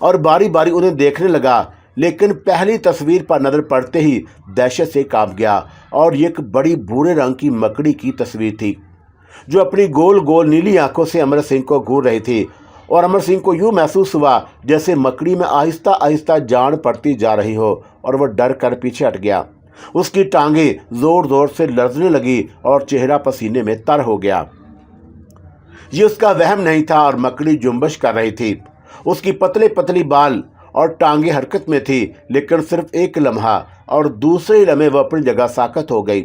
और बारी बारी उन्हें देखने लगा। लेकिन पहली तस्वीर पर नज़र पड़ते ही दहशत से कांप गया और ये एक बड़ी भूरे रंग की मकड़ी की तस्वीर थी जो अपनी गोल गोल नीली आंखों से अमर सिंह को घूर रही थी। और अमर सिंह को यूँ महसूस हुआ जैसे मकड़ी में आहिस्ता आहिस्ता जान पड़ती जा रही हो और वह डर कर पीछे हट गया। उसकी टांगें जोर जोर से लरजने लगी और चेहरा पसीने में तर हो गया। ये उसका वहम नहीं था और मकड़ी जुम्बश कर रही थी। उसकी पतले पतली बाल और टांगें हरकत में थी, लेकिन सिर्फ एक लम्हा और दूसरे लम्हे वह अपनी जगह साकत हो गई।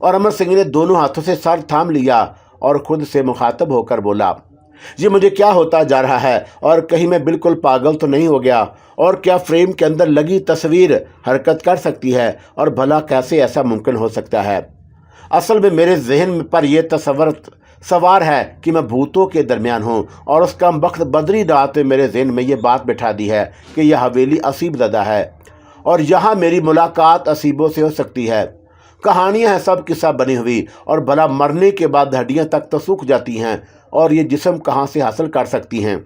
और अमर सिंह ने दोनों हाथों से सर थाम लिया और खुद से मुखातब होकर बोला, ये मुझे क्या होता जा रहा है और कहीं मैं बिल्कुल पागल तो नहीं हो गया। और क्या फ्रेम के अंदर लगी तस्वीर हरकत कर सकती है और भला कैसे ऐसा मुमकिन हो सकता है। असल में मेरे जहन पर यह तस्वर सवार है कि मैं भूतों के दरमियान हूँ और उस कम वक्त बद्रीनाथ ने मेरे जहन में ये बात बिठा दी है कि यह हवेली असीब ज़दा है और यहाँ मेरी मुलाकात असीबों से हो सकती है। कहानियाँ हैं सब किस्सा बनी हुई और भला मरने के बाद हड्डियाँ तक तो सूख जाती हैं और ये जिस्म कहाँ से हासिल कर सकती हैं।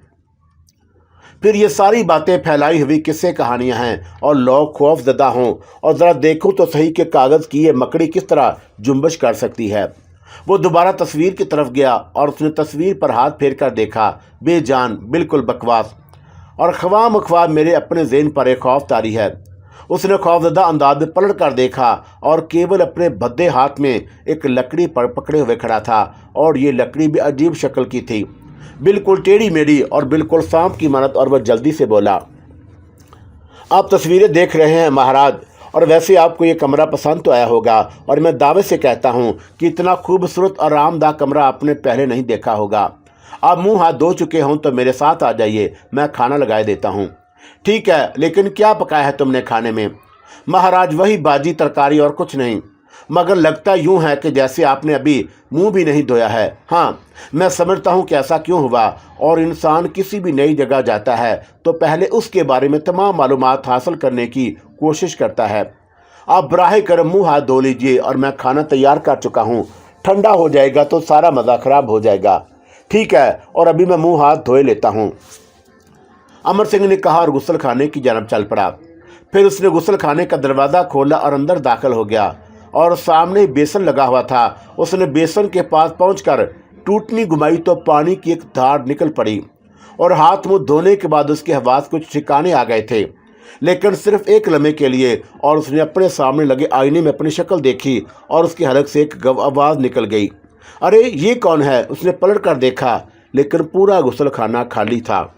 फिर ये सारी बातें फैलाई हुई किस्से कहानियाँ हैं और लोग खौफजदा हों और ज़रा देखो तो सही कि कागज़ की ये मकड़ी किस तरह जुम्बश कर सकती है। वो दोबारा तस्वीर की तरफ गया और उसने तस्वीर पर हाथ फेर कर देखा। बेजान, बिल्कुल बकवास और ख्वाम ख्वाब मेरे अपने ज़हन पर एक खौफ तारी है। उसने खौफजदा अंदाज में पलट कर देखा और केवल अपने भद्दे हाथ में एक लकड़ी पर पकड़े हुए खड़ा था और ये लकड़ी भी अजीब शक्ल की थी। बिल्कुल टेढ़ी मेढ़ी और बिल्कुल सांप की मानत, और वह जल्दी से बोला, आप तस्वीरें देख रहे हैं महाराज, और वैसे आपको ये कमरा पसंद तो आया होगा, और मैं दावे से कहता हूँ कि इतना खूबसूरत और आरामदायक कमरा आपने पहले नहीं देखा होगा। आप मुंह हाथ धो चुके हों तो मेरे साथ आ जाइए, मैं खाना लगा देता हूँ। ठीक है, लेकिन क्या पकाया है तुमने खाने में? महाराज वही भाजी तरकारी और कुछ नहीं, मगर लगता यूं है कि जैसे आपने अभी मुंह भी नहीं धोया है। हाँ, मैं समझता हूं कि ऐसा क्यों हुआ, और इंसान किसी भी नई जगह जाता है तो पहले उसके बारे में तमाम मालूमात हासिल करने की कोशिश करता है। आप बराहे करम मुंह हाथ धो लीजिए, और मैं खाना तैयार कर चुका हूँ, ठंडा हो जाएगा तो सारा मज़ा खराब हो जाएगा। ठीक है, और अभी मैं मुंह हाथ धोए लेता हूँ, अमर सिंह ने कहा, और गुस्ल खाने की जानब चल पड़ा। फिर उसने गुस्ल खाने का दरवाज़ा खोला और अंदर दाखिल हो गया, और सामने बेसन लगा हुआ था। उसने बेसन के पास पहुंचकर टूटनी घुमाई तो पानी की एक धार निकल पड़ी, और हाथ मुंह धोने के बाद उसके हवास कुछ ठिकाने आ गए थे, लेकिन सिर्फ एक लम्हे के लिए। और उसने अपने सामने लगे आईने में अपनी शक्ल देखी, और उसकी हलक से एक आवाज़ निकल गई, अरे ये कौन है? उसने पलट कर देखा, लेकिन पूरा गुस्ल खाना खाली था।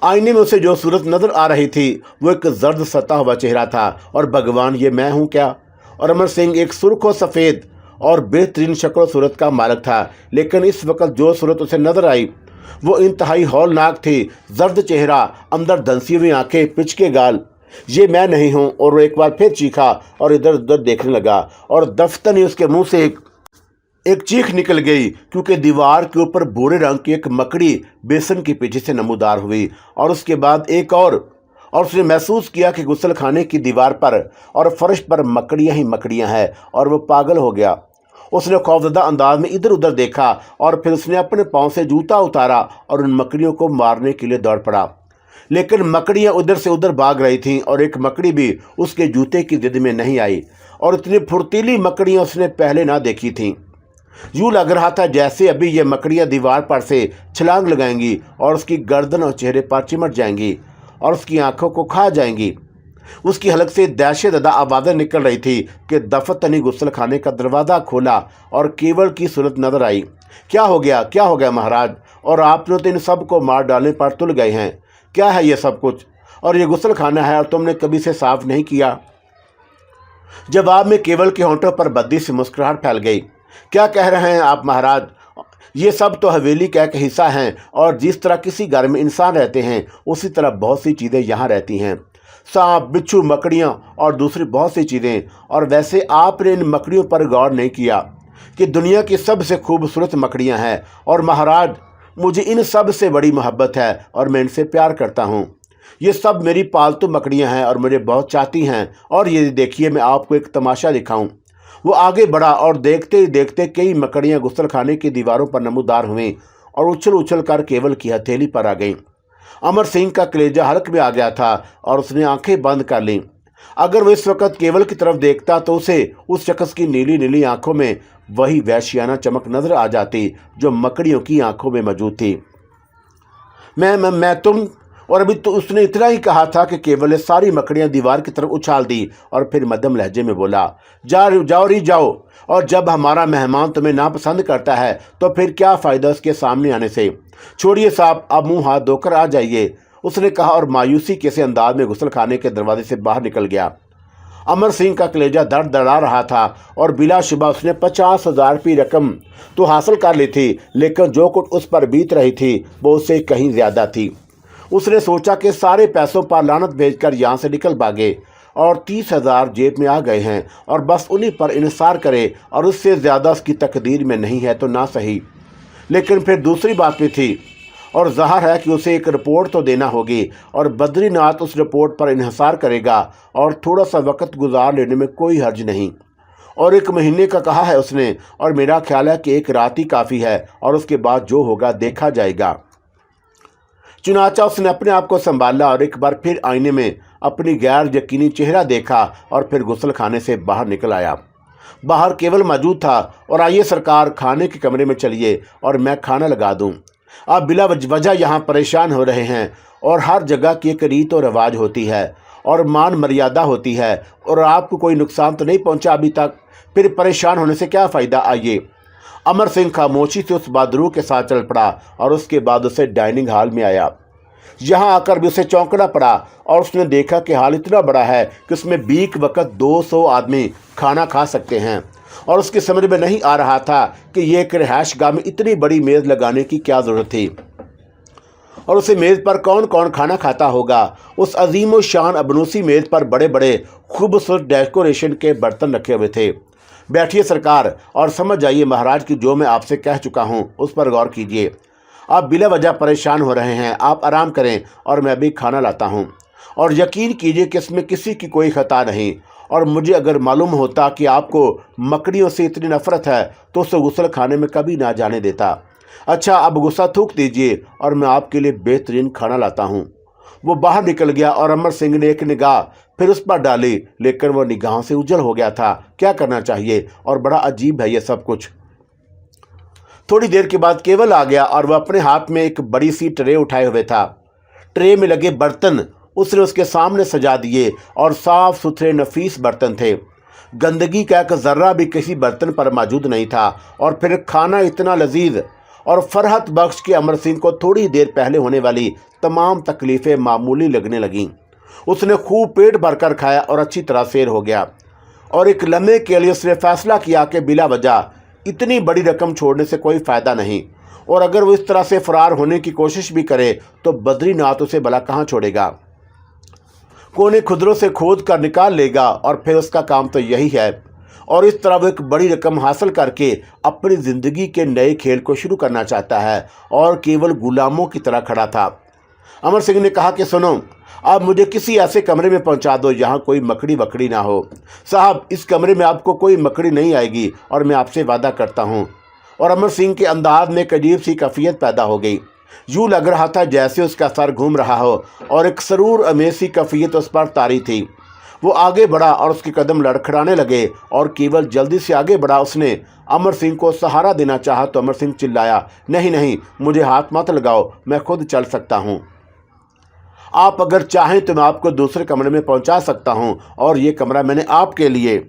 आईने में उसे जो सूरत नजर आ रही थी वो एक जर्द सता हुआ चेहरा था, और भगवान ये मैं हूँ क्या? और अमर सिंह एक सुर्ख और सफ़ेद और बेहतरीन शक्ल सूरत का मालिक था, लेकिन इस वक्त जो सूरत उसे नजर आई वो इंतहाई हौलनाक थी। जर्द चेहरा, अंदर धंसी हुई आंखें, पिचके गाल, ये मैं नहीं हूँ। और वो एक बार फिर चीखा और इधर उधर देखने लगा, और दफ्तन ही उसके मुंह से एक चीख निकल गई, क्योंकि दीवार के ऊपर भूरे रंग की एक मकड़ी बेसन के पीछे से नमूदार हुई, और उसके बाद एक और उसने महसूस किया कि गुस्ल खाने की दीवार पर और फर्श पर मकड़ियां ही मकड़ियां हैं, और वो पागल हो गया। उसने खौफजदा अंदाज में इधर उधर देखा, और फिर उसने अपने पांव से जूता उतारा और उन मकड़ियों को मारने के लिए दौड़ पड़ा, लेकिन मकड़ियां उधर से उधर भाग रही थीं, और एक मकड़ी भी उसके जूते की जिद में नहीं आई, और इतनी फुर्तीली मकड़ियां उसने पहले ना देखी थीं। यूं लग रहा था जैसे अभी ये मकड़ियां दीवार पर से छलांग लगाएंगी और उसकी गर्दन और चेहरे पर चिमट जाएंगी और उसकी आंखों को खा जाएंगी। उसकी हलक से दहशतदा आवाज़ें निकल रही थी कि दफतनी गुस्ल खाने का दरवाज़ा खोला, और केवल की सूरत नजर आई। क्या हो गया महाराज? और आपने तो इन सब को मार डालने पर तुल गए हैं। क्या है ये सब कुछ? और ये गुस्ल खाना है, और तुमने कभी से साफ नहीं किया। जवाब में केवल के होंठों पर बद्दी सी मुस्कुराहट फैल गई। क्या कह रहे हैं आप महाराज? ये सब तो हवेली का एक हिस्सा हैं, और जिस तरह किसी घर में इंसान रहते हैं उसी तरह बहुत सी चीज़ें यहाँ रहती हैं, सांप, बिच्छू, मकड़ियाँ और दूसरी बहुत सी चीज़ें। और वैसे आपने इन मकड़ियों पर गौर नहीं किया कि दुनिया की सबसे खूबसूरत मकड़ियाँ हैं, और महाराज मुझे इन सब से बड़ी मोहब्बत है, और मैं इनसे प्यार करता हूँ। ये सब मेरी पालतू मकड़ियाँ हैं और मुझे बहुत चाहती हैं। और ये देखिए, मैं आपको एक तमाशा दिखाऊं। वो आगे बढ़ा, और देखते ही देखते कई मकड़ियां गुस्ल खाने की दीवारों पर नमूदार हुईं और उछल उछल कर केवल की हथेली पर आ गईं। अमर सिंह का कलेजा हल्क में आ गया था, और उसने आंखें बंद कर लीं। अगर वो इस वक्त केवल की तरफ देखता तो उसे उस शख्स की नीली नीली आंखों में वही वहशियाना चमक नजर आ जाती जो मकड़ियों की आंखों में मौजूद थी। मैं तुम। और अभी तो उसने इतना ही कहा था कि केवल ने सारी मकड़ियां दीवार की तरफ उछाल दी, और फिर मध्यम लहजे में बोला, जाओ। और जब हमारा मेहमान तुम्हें नापसंद करता है तो फिर क्या फ़ायदा उसके सामने आने से? छोड़िए साहब, अब मुंह हाथ धोकर आ जाइए, उसने कहा, और मायूसी के से अंदाज में गुस्ल खाने के दरवाजे से बाहर निकल गया। अमर सिंह का कलेजा दर्द दड़ा रहा था, और बिलाशुबा उसने 50,000 रुपये रकम तो हासिल कर ली थी, लेकिन जो कुछ उस पर बीत रही थी वो उससे कहीं ज़्यादा थी। उसने सोचा कि सारे पैसों पर लानत भेजकर यहाँ से निकल भागे, और 30,000 जेब में आ गए हैं, और बस उन्हीं पर इंसार करे, और उससे ज़्यादा उसकी तकदीर में नहीं है तो ना सही। लेकिन फिर दूसरी बात भी थी, और ज़ाहिर है कि उसे एक रिपोर्ट तो देना होगी, और बद्रीनाथ उस रिपोर्ट पर इंहिसार करेगा, और थोड़ा सा वक्त गुजार लेने में कोई हर्ज नहीं। और 1 महीने का कहा है उसने, और मेरा ख्याल है कि 1 रात ही काफ़ी है, और उसके बाद जो होगा देखा जाएगा। चुनाचा उसने अपने आप को संभाला, और एक बार फिर आईने में अपनी गैर यकीनी चेहरा देखा, और फिर गुस्ल खाने से बाहर निकल आया। बाहर केवल मौजूद था, और आइए सरकार, खाने के कमरे में चलिए और मैं खाना लगा दूं। आप बिला वजह यहाँ परेशान हो रहे हैं, और हर जगह की एक रीत और रिवाज होती है और मान मर्यादा होती है, और आपको कोई नुकसान तो नहीं पहुँचा अभी तक, फिर परेशान होने से क्या फ़ायदा? आइए। अमर सिंह खामोशी से उस बहादुर के साथ चल पड़ा और उसके बाद उसे डाइनिंग हॉल में आया। यहाँ आकर भी उसे चौंकना पड़ा और उसने देखा कि हाल इतना बड़ा है कि उसमें बीक वक्त 200 आदमी खाना खा सकते हैं और उसकी समझ में नहीं आ रहा था कि ये एक रिहायश गाह में इतनी बड़ी मेज़ लगाने की क्या ज़रूरत थी और उसे मेज़ पर कौन कौन खाना खाता होगा। उस अजीम व शान अबनूसी मेज़ पर बड़े बड़े खूबसूरत डेकोरेशन के बर्तन रखे हुए थे। बैठिए सरकार और समझ जाइए महाराज कि जो मैं आपसे कह चुका हूँ उस पर गौर कीजिए। आप बिला वजह परेशान हो रहे हैं, आप आराम करें और मैं भी खाना लाता हूँ। और यकीन कीजिए कि इसमें किसी की कोई खता नहीं। और मुझे अगर मालूम होता कि आपको मकड़ियों से इतनी नफरत है तो उसे गुस्ल खाने में कभी ना जाने देता। अच्छा, अब गुस्सा थूक दीजिए और मैं आपके लिए बेहतरीन खाना लाता हूँ। वो बाहर निकल गया और अमर सिंह ने एक निगाह फिर उस पर डाली, लेकिन वो निगाहों से उजल हो गया था। क्या करना चाहिए, और बड़ा अजीब है ये सब कुछ। थोड़ी देर के बाद केवल आ गया और वह अपने हाथ में एक बड़ी सी ट्रे उठाए हुए था। ट्रे में लगे बर्तन उसने उसके सामने सजा दिए और साफ सुथरे नफीस बर्तन थे। गंदगी का एक जर्रा भी किसी बर्तन पर मौजूद नहीं था। और फिर खाना इतना लजीज और फरहत बख्श कि अमर सिंह को थोड़ी देर पहले होने वाली तमाम तकलीफ़ें मामूली लगने लगीं। उसने खूब पेट भरकर खाया और अच्छी तरह सैर हो गया। और एक लम्हे के लिए उसने फैसला किया कि बिला वजह इतनी बड़ी रकम छोड़ने से कोई फ़ायदा नहीं, और अगर वो इस तरह से फरार होने की कोशिश भी करे तो बद्रीनाथ उसे भला कहाँ छोड़ेगा। कोने खुदरों से खोद कर निकाल लेगा और फिर उसका काम तो यही है। और इस तरह वो एक बड़ी रकम हासिल करके अपनी ज़िंदगी के नए खेल को शुरू करना चाहता है और केवल गुलामों की तरह खड़ा था। अमर सिंह ने कहा कि सुनो, आप मुझे किसी ऐसे कमरे में पहुंचा दो जहां कोई मकड़ी वकड़ी ना हो। साहब, इस कमरे में आपको कोई मकड़ी नहीं आएगी और मैं आपसे वादा करता हूं। और अमर सिंह के अंदाज में एक अजीब सी कैफियत पैदा हो गई। यूँ लग रहा था जैसे उसका सर घूम रहा हो और एक सरूर अमेसी कैफियत उस पर तारी थी। वो आगे बढ़ा और उसके कदम लड़खड़ाने लगे और केवल जल्दी से आगे बढ़ा उसने अमर सिंह को सहारा देना चाहा तो अमर सिंह चिल्लाया, नहीं नहीं, मुझे हाथ मत लगाओ, मैं खुद चल सकता हूँ। आप अगर चाहें तो मैं आपको दूसरे कमरे में पहुंचा सकता हूं और ये कमरा मैंने आपके लिए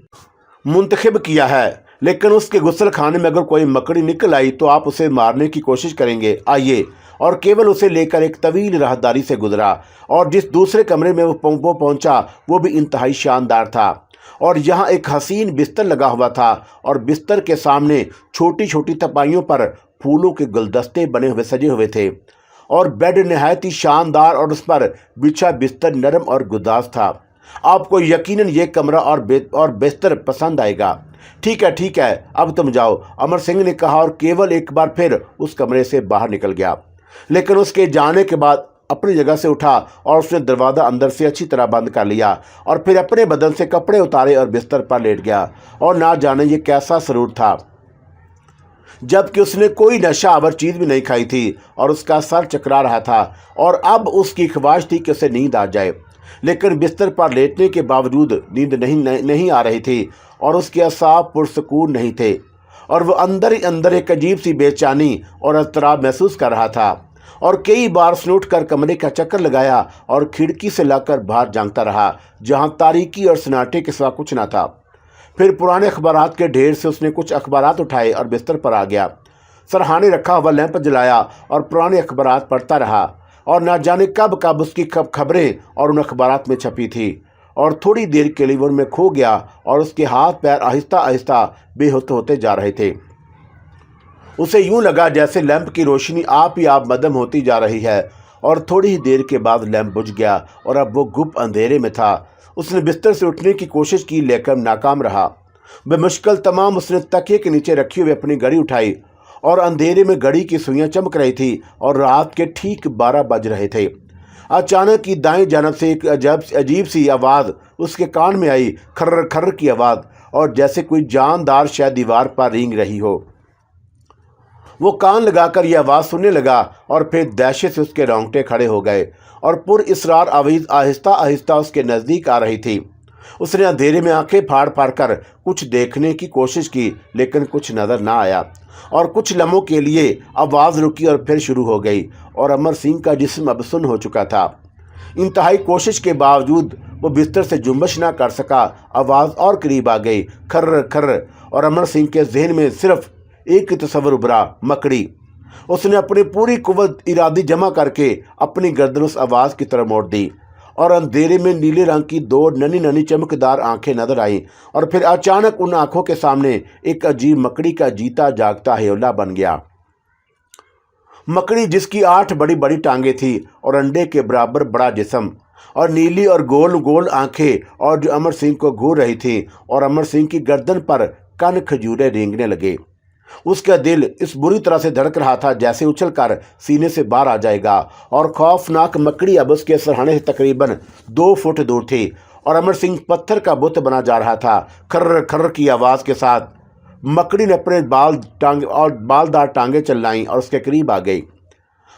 मुंतखब किया है। लेकिन उसके गुस्ल खाने में अगर कोई मकड़ी निकल आई तो आप उसे मारने की कोशिश करेंगे। आइए। और केवल उसे लेकर एक तवील राहदारी से गुजरा और जिस दूसरे कमरे में वो पहुंचा वो भी इंतहाई शानदार था। और यहाँ एक हसीन बिस्तर लगा हुआ था और बिस्तर के सामने छोटी छोटी तपाइयों पर फूलों के गुलदस्ते बने हुए सजे हुए थे। और बेड नहायत ही शानदार और उस पर बिछा बिस्तर नरम और गुदास था। आपको यकीनन ये कमरा और बिस्तर पसंद आएगा। ठीक है, अब तुम जाओ, अमर सिंह ने कहा और केवल एक बार फिर उस कमरे से बाहर निकल गया। लेकिन उसके जाने के बाद अपनी जगह से उठा और उसने दरवाज़ा अंदर से अच्छी तरह बंद कर लिया और फिर अपने बदन से कपड़े उतारे और बिस्तर पर लेट गया। और ना जाने ये कैसा सरूर था, जबकि उसने कोई नशा आवर चीज़ भी नहीं खाई थी और उसका सर चकरा रहा था और अब उसकी ख्वाहिश थी कि उसे नींद आ जाए। लेकिन बिस्तर पर लेटने के बावजूद नींद नहीं आ रही थी और उसके असाब पुरसकून नहीं थे और वह अंदर ही अंदर एक अजीब सी बेचैनी और अज़तराब महसूस कर रहा था। और कई बार उसने उठकर कमरे का चक्कर लगाया और खिड़की से लाकर बाहर झांकता रहा जहाँ तारीकी और सन्नाटे के सिवा कुछ न था। फिर पुराने अखबारात के ढेर से उसने कुछ अखबारात उठाए और बिस्तर पर आ गया। सरहाने रखा हुआ लैंप जलाया और पुराने अखबारात पढ़ता रहा और ना जाने कब कब उसकी खबरें और उन अखबारात में छपी थी। और थोड़ी देर के लिए वो उनमें खो गया और उसके हाथ पैर आहिस्ता आहिस्ता बेहोश होते जा रहे थे। उसे यूं लगा जैसे लैंप की रोशनी आप ही आप मदम होती जा रही है। और थोड़ी ही देर के बाद लैंप बुझ गया और अब वो गुप्त अंधेरे में था। उसने बिस्तर से उठने की कोशिश की लेकिन नाकाम रहा। बेमुश्किल तमाम उसने तकिए के नीचे रखी हुई अपनी घड़ी उठाई और अंधेरे में घड़ी की सुइयां चमक रही थी और रात के ठीक 12 बज रहे थे। अचानक ही दाएं जानब से एक अजीब सी आवाज़ उसके कान में आई, खर्र खर्र की आवाज़, और जैसे कोई जानदार शायद दीवार पर रेंग रही हो। वो कान लगाकर यह आवाज़ सुनने लगा और फिर दहशत से उसके रोंगटे खड़े हो गए और पुरइसरार आवाज़ आहिस्ता आहिस्ता उसके नज़दीक आ रही थी। उसने अंधेरे में आंखें फाड़ फाड़ कर कुछ देखने की कोशिश की लेकिन कुछ नज़र ना आया और कुछ लम्हों के लिए आवाज़ रुकी और फिर शुरू हो गई और अमर सिंह का जिस्म अब सुन्न हो चुका था। इंतहाई कोशिश के बावजूद वो बिस्तर से जुम्बश ना कर सका। आवाज़ और करीब आ गई, खर्र खर्र, और अमर सिंह के जहन में सिर्फ एक ही तस्वर उभरा, मकड़ी। उसने अपनी पूरी कुव्वत इरादी जमा करके अपनी गर्दन उस आवाज़ की तरफ मोड़ दी और अंधेरे में नीले रंग की दो नन्ही नन्ही चमकदार आंखें नजर आईं। और फिर अचानक उन आंखों के सामने एक अजीब मकड़ी का जीता जागता हयोला बन गया। मकड़ी जिसकी 8 बड़ी बड़ी टांगें थी और अंडे के बराबर बड़ा जिस्म और नीली और गोल गोल आंखें, और जो अमर सिंह को घूर रही थी, और अमर सिंह की गर्दन पर कन खजूरे रेंगने लगे। उसका दिल इस बुरी तरह से धड़क रहा था जैसे उछलकर सीने से बाहर आ जाएगा। और खौफनाक मकड़ी अब उसके सरहाने से तकरीबन 2 फुट दूर थी और अमर सिंह पत्थर का बुत बना जा रहा था। खर्र खर्र की आवाज़ के साथ मकड़ी ने अपने बालदार टांगे चलाईं और उसके करीब आ गई।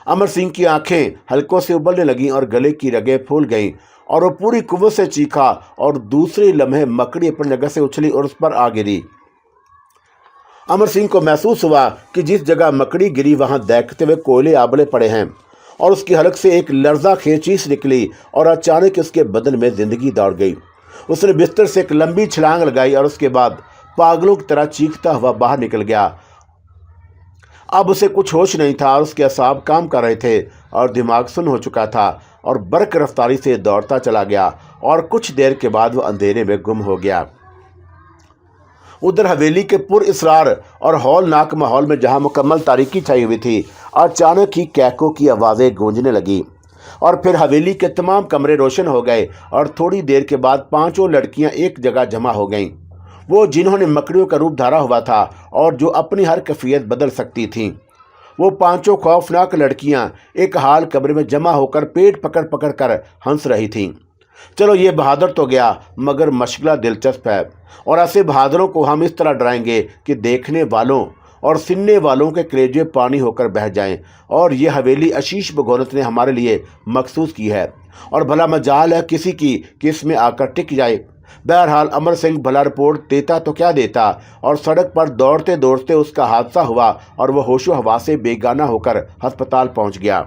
अमर सिंह की आंखें हल्कों से उबलने लगीं और गले की रगें फूल गईं और वो पूरी कुव्वत से चीखा और दूसरे लम्हे मकड़ी अपनी जगह से उछली और उस पर आ गिरी। अमर सिंह को महसूस हुआ कि जिस जगह मकड़ी गिरी वहां दहकते हुए कोयले आबले पड़े हैं और उसकी हलक से एक लर्जा खेचीस निकली और अचानक उसके बदन में जिंदगी दौड़ गई। उसने बिस्तर से एक लंबी छलांग लगाई और उसके बाद पागलों की तरह चीखता हुआ बाहर निकल गया। अब उसे कुछ होश नहीं था और उसके असाब काम कर रहे थे और दिमाग सुन्न हो चुका था और बर्क रफ्तारी से दौड़ता चला गया और कुछ देर के बाद वह अंधेरे में गुम हो गया। उधर हवेली के पुरअसरार और हौलनाक माहौल में जहां मुकम्मल तारीकी छाई हुई थी, अचानक ही कैकों की आवाज़ें गूंजने लगी और फिर हवेली के तमाम कमरे रोशन हो गए और थोड़ी देर के बाद 5 लड़कियां एक जगह जमा हो गईं। वो जिन्होंने मकड़ियों का रूप धारा हुआ था और जो अपनी हर कैफियत बदल सकती थीं। वो 5 खौफनाक लड़कियां एक हाल कमरे में जमा होकर पेट पकड़ पकड़ कर हंस रही थीं। चलो ये बहादुर तो गया, मगर मशगला दिलचस्प है और ऐसे बहादुरों को हम इस तरह डराएंगे कि देखने वालों और सुनने वालों के कलेजे पानी होकर बह जाएं। और ये हवेली आशीष भगोनत ने हमारे लिए मखसूस की है और भला मजाल है किसी की कि इसमें आकर टिक जाए। बहरहाल अमर सिंह भला रिपोर्ट देता तो क्या देता, और सड़क पर दौड़ते दौड़ते उसका हादसा हुआ और वह होशो हवा से बेगाना होकर अस्पताल पहुंच गया।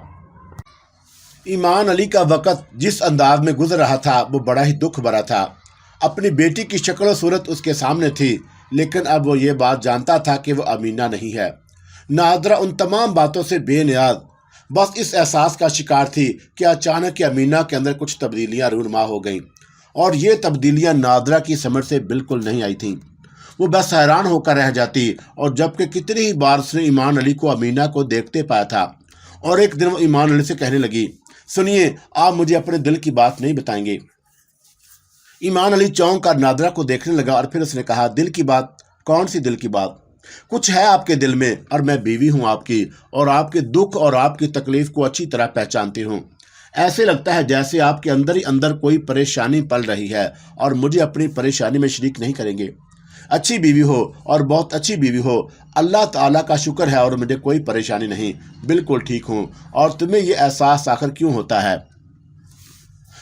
ईमान अली का वक़्त जिस अंदाज में गुजर रहा था वो बड़ा ही दुख भरा था। अपनी बेटी की शक्ल और सूरत उसके सामने थी, लेकिन अब वो ये बात जानता था कि वो अमीना नहीं है। नादरा उन तमाम बातों से बेनियाज बस इस एहसास का शिकार थी कि अचानक अमीना के अंदर कुछ तब्दीलियां रूनुमा हो गईं और ये तब्दीलियां नादरा की समझ से बिल्कुल नहीं आई थीं। वो बस हैरान होकर रह जाती, और जबकि कितनी ही बार उसने ईमान अली को अमीना को देखते पाया था। और एक दिन वो ईमान अली से कहने लगी, सुनिए, आप मुझे अपने दिल की बात नहीं बताएंगे? ईमान अली चौंक कर नादरा को देखने लगा और फिर उसने कहा, दिल की बात? कौन सी दिल की बात? कुछ है आपके दिल में, और मैं बीवी हूँ आपकी और आपके दुख और आपकी तकलीफ को अच्छी तरह पहचानती हूँ। ऐसे लगता है जैसे आपके अंदर ही अंदर कोई परेशानी पल रही है और मुझे अपनी परेशानी में शरीक नहीं करेंगे। अच्छी बीवी हो और बहुत अच्छी बीवी हो, अल्लाह ताला का शुक्र है, और मुझे कोई परेशानी नहीं, बिल्कुल ठीक हूँ। और तुम्हें ये एहसास आखिर क्यों होता है?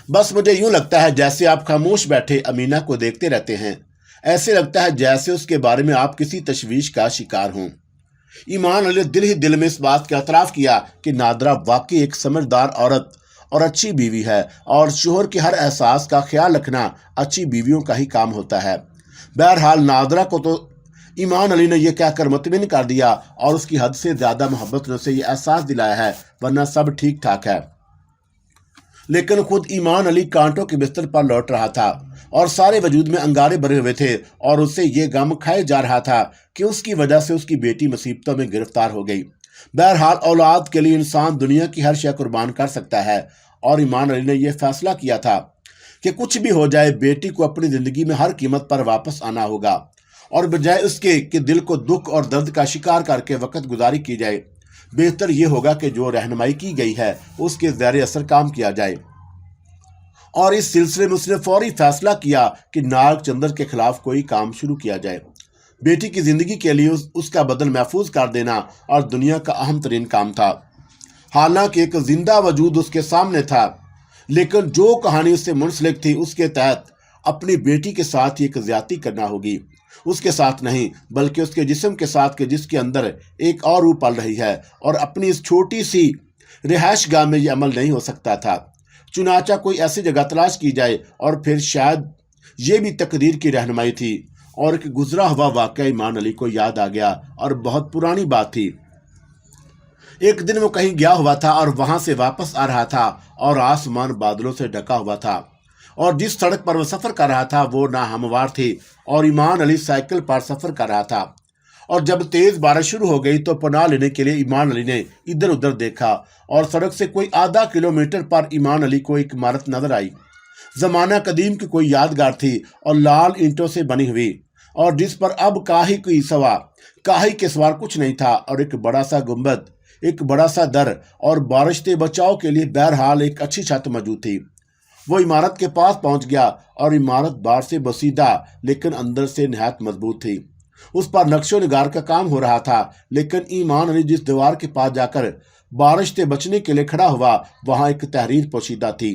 बस मुझे यूँ लगता है जैसे आप खामोश बैठे अमीना को देखते रहते हैं। ऐसे लगता है जैसे उसके बारे में आप किसी तशवीश का शिकार हों। ईमान अली दिल ही दिल में इस बात का एतराफ़ किया कि नादरा वाकई एक समझदार औरत और अच्छी बीवी है, और शोहर के हर एहसास का ख्याल रखना अच्छी बीवियों का ही काम होता है। बहरहाल नादरा को तो ईमान अली ने यह कहकर मुतमिन कर दिया और उसकी हद से ज़्यादा मोहब्बत ने उसे यह एहसास दिलाया है, वरना सब ठीक ठाक है। लेकिन खुद ईमान अली कांटों के बिस्तर पर लौट रहा था और सारे वजूद में अंगारे भरे हुए थे, और उससे ये गम खाए जा रहा था कि उसकी वजह से उसकी बेटी मुसीबतों में गिरफ्तार हो गई। बहरहाल औलाद के लिए इंसान दुनिया की हर शय कुर्बान कर सकता है, और ईमान अली ने यह फैसला किया था कि कुछ भी हो जाए बेटी को अपनी ज़िंदगी में हर कीमत पर वापस आना होगा, और बजाय उसके कि दिल को दुख और दर्द का शिकार करके वक़्त गुजारी की जाए, बेहतर यह होगा कि जो रहनुमाई की गई है उसके ज़ैर असर काम किया जाए। और इस सिलसिले में उसने फौरी फैसला किया कि नाग चंद्र के खिलाफ कोई काम शुरू किया जाए। बेटी की ज़िंदगी के लिए उसका बदन महफूज कर देना और दुनिया का अहम तरीन काम था। हालांकि एक जिंदा वजूद उसके सामने था, लेकिन जो कहानी उससे मुंसलिक थी उसके तहत अपनी बेटी के साथ ही एक ज्यादती करना होगी। उसके साथ नहीं, बल्कि उसके जिस्म के साथ के जिसके अंदर एक और रूह पल रही है, और अपनी इस छोटी सी रिहाइश गाह में यह अमल नहीं हो सकता था। चुनाचा कोई ऐसी जगह तलाश की जाए, और फिर शायद ये भी तकदीर की रहनुमाई थी। और एक गुजरा हुआ वाकया ईमान अली को याद आ गया और बहुत पुरानी बात थी। एक दिन वो कहीं गया हुआ था और वहां से वापस आ रहा था और आसमान बादलों से ढका हुआ था और जिस सड़क पर वो सफर कर रहा था वो ना हमवार थी और ईमान अली साइकिल पर सफर कर रहा था। और जब तेज बारिश शुरू हो गई तो पनाह लेने के लिए ईमान अली ने इधर उधर देखा और सड़क से कोई आधा किलोमीटर पर ईमान अली को एक इमारत नजर आई। जमाना कदीम की कोई यादगार थी और लाल ईंटों से बनी हुई और जिस पर अब काहे के सवार कुछ नहीं था और एक बड़ा सा गुंबद, एक बड़ा सा दर और बारिश से बचाव के लिए बहरहाल एक अच्छी छत मौजूद थी। वो इमारत के पास पहुंच गया और इमारत बाहर से बसीदा लेकिन अंदर से निहायत मजबूत थी। उस पर नक्शो निगार का काम हो रहा था, लेकिन ईमान अली जिस दीवार के पास जाकर बारिश से बचने के लिए खड़ा हुआ वहां एक तहरीर पोशीदा थी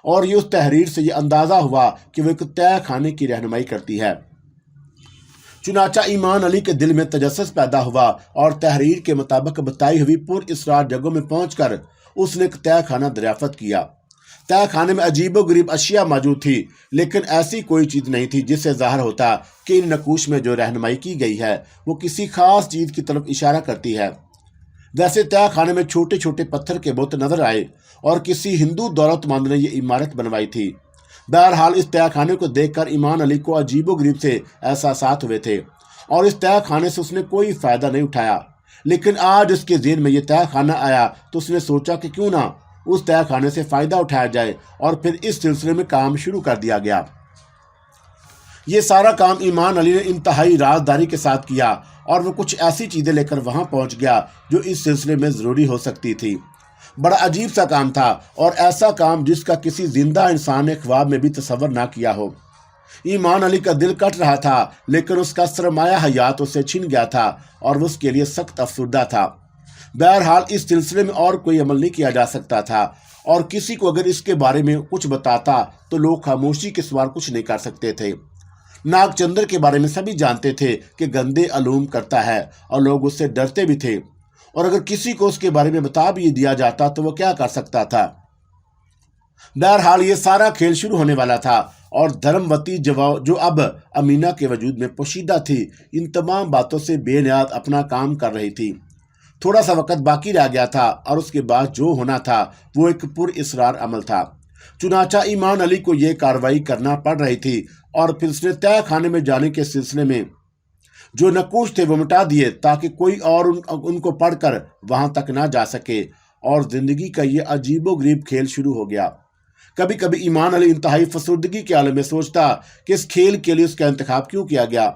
और ये उस तहरीर से ये अंदाजा हुआ कि वो एक तय खाने की रहनुमाई करती है। चुनाचा ईमान अली के दिल में तजस्सुस पैदा हुआ और तहरीर के मुताबिक बताई हुई पुर इसरार जगहों में पहुंचकर उसने एक तय खाना दरियाफ्त किया। तय खाने में अजीबो गरीब अशिया मौजूद थी, लेकिन ऐसी कोई चीज नहीं थी जिससे जाहिर होता कि इन नकूश में जो रहनुमाई की गई है वो किसी खास चीज की तरफ इशारा करती है। वैसे तय खाने में छोटे छोटे पत्थर के बुत नजर आए और किसी हिंदू दौलतमंद ने ये इमारत बनवाई थी। बहरहाल इस तय खाने को देखकर ईमान अली को अजीबो गरीब से एहसासात हुए थे और इस तय खाने से उसने कोई फायदा नहीं उठाया। लेकिन आज उसके ज़हन में यह तय खाना आया तो उसने सोचा कि क्यों ना उस तय खाने से फायदा उठाया जाए और फिर इस सिलसिले में काम शुरू कर दिया गया। ये सारा काम ईमान अली ने इंतहाई राजदारी के साथ किया और वो कुछ ऐसी चीजें लेकर वहां पहुंच गया जो इस सिलसिले में जरूरी हो सकती थी। बड़ा अजीब सा काम था और ऐसा काम जिसका किसी जिंदा इंसान ने ख्वाब में भी तसव्वुर ना किया हो। ईमान अली का दिल कट रहा था, लेकिन उसका सरमाया हयात उससे छिन गया था और वो उसके लिए सख्त अफसुर्दा था। बहरहाल इस सिलसिले में और कोई अमल नहीं किया जा सकता था और किसी को अगर इसके बारे में कुछ बताता तो लोग खामोशी के सवार कुछ नहीं कर सकते थे। नागचंद्र के बारे में सभी जानते थे कि गंदे अलूम करता है और लोग उससे डरते भी थे, और अगर किसी को उसके बारे में बता भी दिया जाता तो वो क्या कर सकता था। बहरहाल ये सारा खेल शुरू होने वाला था और धर्मवती जो अब अमीना के वजूद में पोशीदा थी, इन तमाम बातों से बेनियाद अपना काम कर रही थी। थोड़ा सा वक्त बाकी रह गया था और उसके बाद जो होना था वो एक पुर इसरार अमल था। चुनाचा ईमान अली को यह कार्रवाई करना पड़ रही थी और फिर उसने तय खाने में जाने के सिलसिले में जो नकूश थे वो मिटा दिए ताकि कोई और उनको पढ़कर वहां तक ना जा सके, और जिंदगी का ये अजीबोगरीब खेल शुरू हो गया। कभी कभी ईमान अली इंतहाई फसुर्दगी के आलम में सोचता कि इस खेल के लिए उसका इंतखाब क्यों किया गया।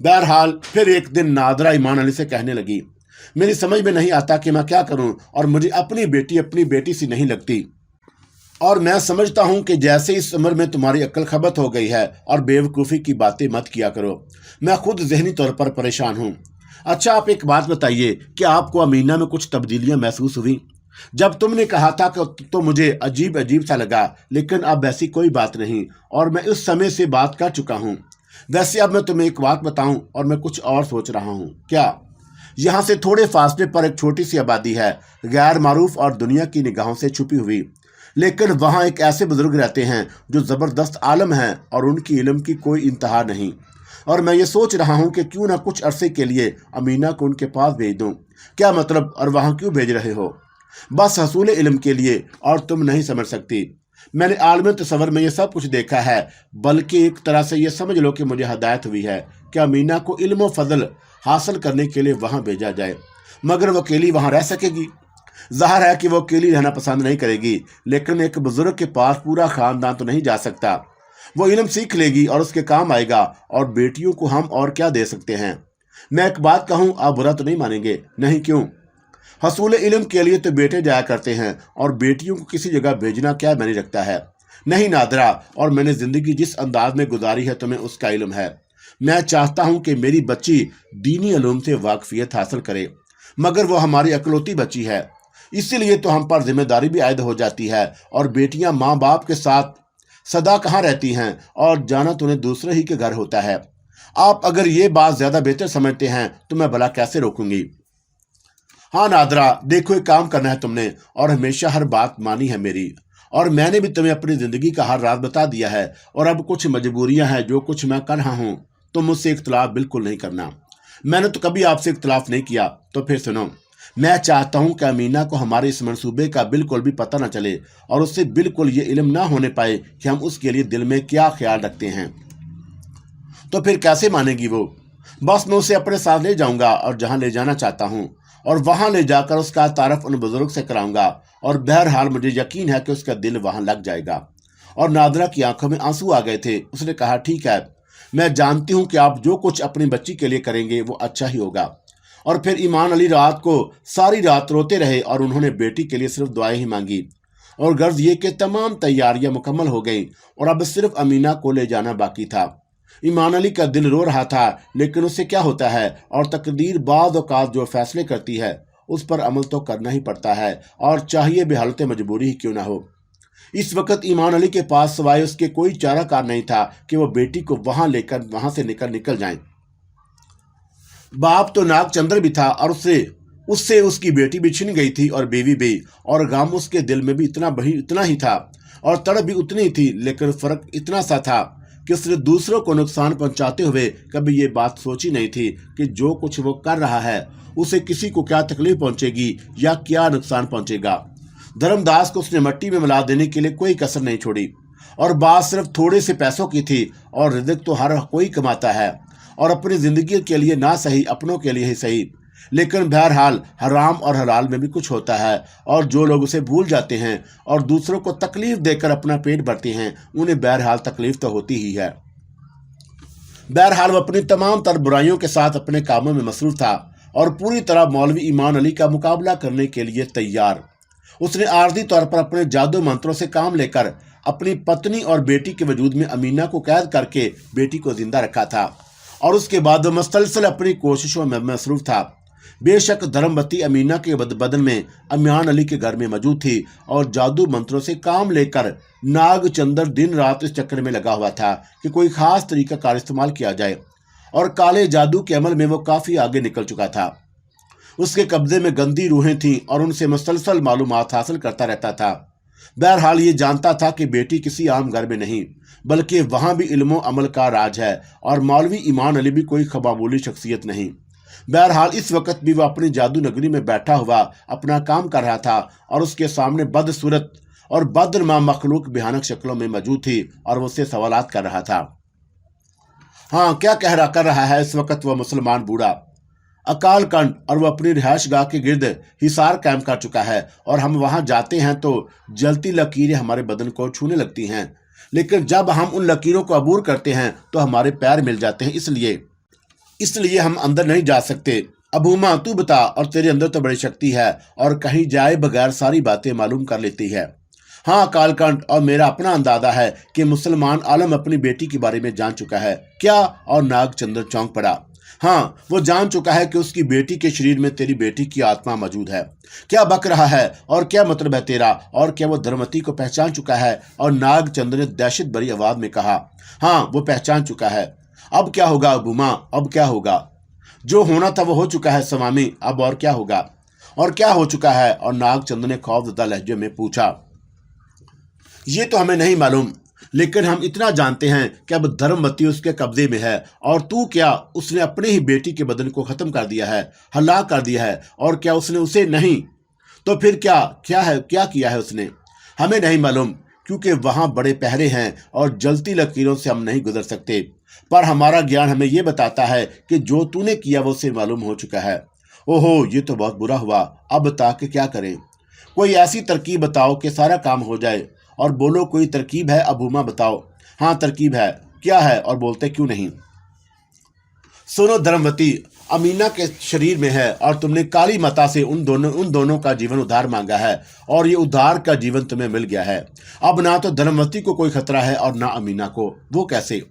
बहरहाल फिर एक दिन नादरा ईमान अली से कहने लगी, मेरी समझ में नहीं आता कि मैं क्या करूं और मुझे अपनी बेटी सी नहीं लगती, और मैं समझता हूं कि जैसे इस उम्र में तुम्हारी अक्ल खबत हो गई है और बेवकूफ़ी की बातें मत किया करो। मैं खुद जहनी तौर पर परेशान हूं। अच्छा, आप एक बात बताइए कि आपको अमीना में कुछ तब्दीलियां महसूस हुई? जब तुमने कहा था कि तो मुझे अजीब अजीब सा लगा, लेकिन अब ऐसी कोई बात नहीं और मैं उस समय से बात कर चुका हूँ। वैसे अब मैं तुम्हें एक बात बताऊं और मैं कुछ और सोच रहा हूँ। क्या? यहाँ से थोड़े फासले पर एक छोटी सी आबादी है, गैर मारूफ और दुनिया की निगाहों से छुपी हुई, लेकिन वहाँ एक ऐसे बुजुर्ग रहते हैं जो ज़बरदस्त आलम हैं और उनकी इल्म की कोई इंतहा नहीं। और मैं ये सोच रहा हूँ कि क्यों ना कुछ अरसे के लिए अमीना को उनके पास भेज दूँ। क्या मतलब? और वहाँ क्यों भेज रहे हो? बस हसूल इल्म के लिए, और तुम नहीं समझ सकती। मैंने आलमी तस्वर में ये सब कुछ देखा है, बल्कि एक तरह से ये समझ लो कि मुझे हदायत हुई है कि अमीना को इल्म व फजल हासिल करने के लिए वहाँ भेजा जाए। मगर वो अकेली वहाँ रह सकेगी? जाहिर है कि वो अकेली रहना पसंद नहीं करेगी, लेकिन एक बुजुर्ग के पास पूरा खानदान तो नहीं जा सकता। वो इल्म सीख लेगी और उसके काम आएगा, और बेटियों को हम और क्या दे सकते हैं। मैं एक बात कहूँ, आप बुरा तो नहीं मानेंगे? नहीं, क्यों? हसूल इल्म के लिए तो बेटे जाया करते हैं और बेटियों को किसी जगह भेजना क्या मैंने रखता है। नहीं नादरा, और मैंने जिंदगी जिस अंदाज में गुजारी है तुम्हें उसका इल्म है। मैं चाहता हूं कि मेरी बच्ची दीनी इल्म से वाकफियत हासिल करे, मगर वो हमारी अकलौती बच्ची है, इसीलिए तो हम पर जिम्मेदारी भी आयद हो जाती है, और बेटियां माँ बाप के साथ सदा कहाँ रहती हैं और जाना तो उन्हें दूसरे ही के घर होता है। आप अगर ये बात ज्यादा बेहतर समझते हैं तो मैं भला कैसे रोकूंगी। हाँ नादरा, देखो एक काम करना है तुमने, और हमेशा हर बात मानी है मेरी, और मैंने भी तुम्हें अपनी जिंदगी का हर राज बता दिया है, और अब कुछ मजबूरियां हैं जो कुछ मैं कर रहा हूँ तुम मुझसे इख्तलाफ बिल्कुल नहीं करना। मैंने तो कभी आपसे इख्तलाफ नहीं किया। तो फिर सुनो, मैं चाहता हूं कि अमीना को हमारे इस मंसूबे का बिल्कुल भी पता न चले और उससे बिल्कुल ये इल्म ना होने पाए कि हम उसके लिए दिल में क्या ख्याल रखते हैं। तो फिर कैसे मानेगी वो? बस मैं उसे अपने साथ ले जाऊंगा और जहां ले जाना चाहता हूं, और वहां ले जाकर उसका तारफ उन बुजुर्ग से कराऊंगा, और बहरहाल मुझे यकीन है कि उसका दिल वहां लग जाएगा। और नादरा की आंखों में आंसू आ गए थे। उसने कहा, ठीक है, मैं जानती हूं कि आप जो कुछ अपनी बच्ची के लिए करेंगे वो अच्छा ही होगा। और फिर ईमान अली रात को सारी रात रोते रहे और उन्होंने बेटी के लिए सिर्फ दुआएं ही मांगी। और गर्ज ये कि तमाम तैयारियां मुकम्मल हो गई और अब सिर्फ अमीना को ले जाना बाकी था। ईमान अली का दिल रो रहा था, लेकिन उससे क्या होता है, और तकदीर बाज़ औक़ात जो फैसले करती है उस पर अमल तो करना ही पड़ता है, और चाहिए बेहालत मजबूरी ही क्यों ना हो। इस वक्त ईमान अली के पास सिवाय उसके कोई चाराकार नहीं था कि वो बेटी को वहां से निकल जाएं। बाप तो नागचंद्र भी था और उससे उससे उसकी बेटी भी छिन गई थी और बीवी भी, और गम उसके दिल में भी इतना ही था और तड़प भी उतनी ही थी। लेकिन फर्क इतना सा था कि उसने दूसरों को नुकसान पहुंचाते हुए कभी ये बात सोची नहीं थी कि जो कुछ वो कर रहा है उसे किसी को क्या तकलीफ पहुंचेगी या क्या नुकसान पहुंचेगा। धर्मदास को उसने मट्टी में मिला देने के लिए कोई कसर नहीं छोड़ी, और बात सिर्फ थोड़े से पैसों की थी, और रिज़्क तो हर कोई कमाता है, और अपनी जिंदगी के लिए ना सही अपनों के लिए ही सही। लेकिन बहरहाल हराम और हलाल में भी कुछ होता है, और जो लोग उसे भूल जाते हैं और दूसरों को तकलीफ देकर अपना पेट भरते हैं उन्हें बहरहाल तकलीफ तो होती ही है। बहरहाल वो अपनी तमाम तर बुराइयों के साथ अपने कामों में मसरूफ था और पूरी तरह मौलवी ईमान अली का मुकाबला करने के लिए तैयार। उसने आर्जी तौर पर अपने जादू मंत्रों से काम लेकर अपनी पत्नी और बेटी के वजूद में अमीना को कैद करके बेटी को जिंदा रखा था, और उसके बाद वो मुसलसल अपनी कोशिशों में मसरूफ था। बेशक धर्मवती अमीना के बदन में ईमान अली के घर में मौजूद थी और जादू मंत्रों से काम लेकर नागचंद्र दिन रात इस चक्कर में लगा हुआ था कि कोई खास तरीका कार इस्तेमाल किया जाए, और काले जादू के अमल में वो काफी आगे निकल चुका था। उसके कब्जे में गंदी रूहें थीं और उनसे मुसलसल मालूमात हासिल करता रहता था। बहरहाल ये जानता था कि बेटी किसी आम घर में नहीं, बल्कि वहां भी इल्मो अमल का राज है, और मौलवी ईमान अली भी कोई खमामूली शख्सियत नहीं। बहरहाल इस वक्त भी वह अपनी जादू नगरी में बैठा हुआ अपना काम कर रहा था, और उसके सामने बदसूरत और बदनुमा मखलूक भयानक शक्लों में मौजूद थी और वो उससे सवालात कर रहा था। हाँ, क्या कर रहा है इस वक्त वह मुसलमान बूढ़ा? अकाल कंड, और वह अपनी रिहाइश गाह के गिर्द हिसार कायम कर चुका है, और हम वहां जाते हैं तो जलती लकीरें हमारे बदन को छूने लगती हैं, लेकिन जब हम उन लकीरों को अबूर करते हैं तो हमारे पैर मिल जाते हैं। इसलिए हम अंदर नहीं जा सकते। अबूमा, तू बता, और तेरे अंदर तो बड़ी शक्ति है और कहीं जाए बगैर सारी बातें मालूम कर लेती है। हाँ कालकंठ, और मेरा अपना अंदाजा है कि मुसलमान आलम अपनी बेटी के बारे में जान चुका है। क्या? और नागचंद्र चौंक पड़ा। हाँ, वो जान चुका है कि उसकी बेटी के शरीर में तेरी बेटी की आत्मा मौजूद है। क्या बक रहा है, और क्या मतलब है तेरा? और क्या वो धर्मवती को पहचान चुका है? और नागचंद्र ने दहशत भरी आवाज में कहा, हाँ, वो पहचान चुका है। अब क्या होगा अबूमा, अब क्या होगा? जो होना था वो हो चुका है स्वामी, अब और क्या होगा? और क्या हो चुका है? और नागचंद्र ने खौफजदा लहजे में पूछा। ये तो हमें नहीं मालूम, लेकिन हम इतना जानते हैं कि अब धर्मवती उसके कब्जे में है। और तू क्या, उसने अपने ही बेटी के बदन को खत्म कर दिया है, हलाक कर दिया है। और क्या उसने उसे नहीं? तो फिर क्या किया है उसने? हमें नहीं मालूम, क्योंकि वहां बड़े पहरे हैं और जलती लकीरों से हम नहीं गुजर सकते। पर हमारा ज्ञान हमें यह बताता है कि जो तूने किया वो उसे मालूम हो चुका है। ओहो, ये तो बहुत बुरा हुआ। अब बता के क्या करें? कोई ऐसी तरकीब बताओ कि सारा काम हो जाए। और बोलो, कोई तरकीब है अबूमा, बताओ। हाँ, तरकीब है। क्या है, और बोलते क्यों नहीं? सुनो धर्मवती, अमीना के शरीर में है और तुमने काली माता से उन दोनों का जीवन उद्धार मांगा है, और ये उद्धार का जीवन तुम्हें मिल गया है। अब ना तो धर्मवती को कोई खतरा है और ना अमीना को। वो कैसे?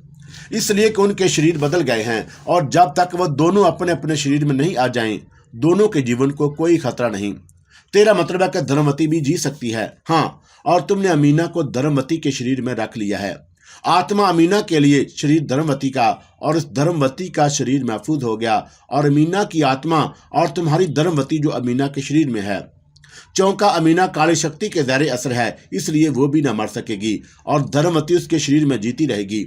इसलिए कि उनके शरीर बदल गए हैं, और जब तक वह दोनों अपने अपने शरीर में नहीं आ जाएं, दोनों के जीवन को कोई खतरा नहीं। तेरा मतलब है कि धर्मवती भी जी सकती है? हाँ, और तुमने अमीना को धर्मवती के शरीर में रख लिया है। आत्मा अमीना के लिए, शरीर धर्मवती का, और इस धर्मवती का शरीर महफूज हो गया, और अमीना की आत्मा और तुम्हारी धर्मवती जो अमीना के शरीर में है। चौंका अमीना काली शक्ति के ज़ेरे असर है, इसलिए वो भी न मर सकेगी और धर्मवती उसके शरीर में जीती रहेगी।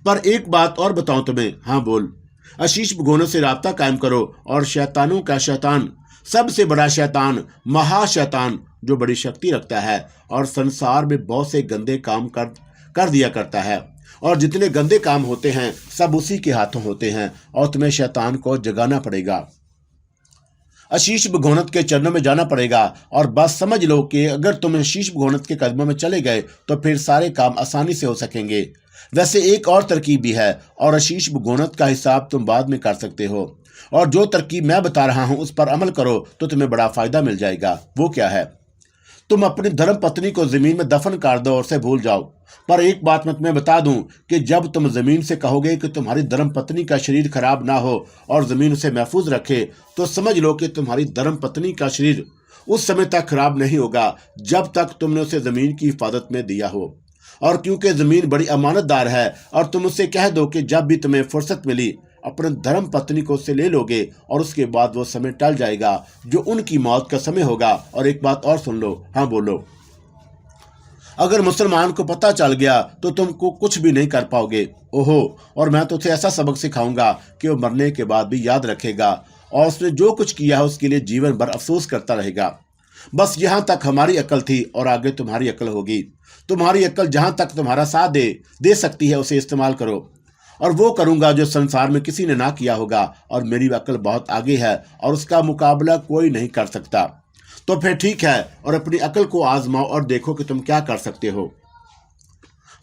पर एक बात और बताऊं तुम्हें। हाँ बोल। आशीष भगोनों से राब्ता कायम करो और शैतानों का शैतान, सबसे बड़ा शैतान, महाशैतान, जो बड़ी शक्ति रखता है और संसार में बहुत से गंदे काम कर दिया करता है, और जितने गंदे काम होते हैं सब उसी के हाथों होते हैं, और तुम्हें शैतान को जगाना पड़ेगा, आशीष भगोनत के चरणों में जाना पड़ेगा। और बस समझ लो कि अगर तुम आशीष भगोनत के कदमों में चले गए तो फिर सारे काम आसानी से हो सकेंगे। वैसे एक और तरकीब भी है, और आशीष भगोनत का हिसाब तुम बाद में कर सकते हो, और जो तरकीब मैं बता रहा हूं उस पर अमल करो तो तुम्हें बड़ा फायदा मिल जाएगा। वो क्या है? तुम अपनी धर्म पत्नी को जमीन में दफन कर दो और उसे भूल जाओ। पर एक बात मैं तुम्हें बता दूं कि जब तुम जमीन से कहोगे कि तुम्हारी धर्म पत्नी का शरीर खराब ना हो और जमीन उसे महफूज रखे, तो समझ लो कि तुम्हारी धर्म पत्नी का शरीर उस समय तक खराब नहीं होगा जब तक तुमने उसे जमीन की हिफाजत में दिया हो। और क्योंकि जमीन बड़ी अमानतदार है, और तुम उससे कह दो कि जब भी तुम्हें फुर्सत मिली अपने धर्म पत्नी को उससे ले लोगे, और उसके बाद वो समय टल जाएगा जो उनकी मौत का समय होगा। और एक बात और सुन लो। हाँ बोलो। अगर मुसलमान को पता चल गया तो तुमको कुछ भी नहीं कर पाओगे। ओहो, और मैं तो उसे ऐसा सबक सिखाऊंगा कि वो मरने के बाद भी याद रखेगा, और उसने जो कुछ किया है उसके लिए जीवन भर अफसोस करता रहेगा। बस यहां तक हमारी अकल थी, और आगे तुम्हारी अकल होगी। तुम्हारी अकल जहां तक तुम्हारा साथ दे सकती है उसे इस्तेमाल करो, और वो करूंगा जो संसार में किसी ने ना किया होगा। और मेरी अकल बहुत आगे है और उसका मुकाबला कोई नहीं कर सकता। तो फिर ठीक है, और अपनी अकल को आजमाओ और देखो कि तुम क्या कर सकते हो।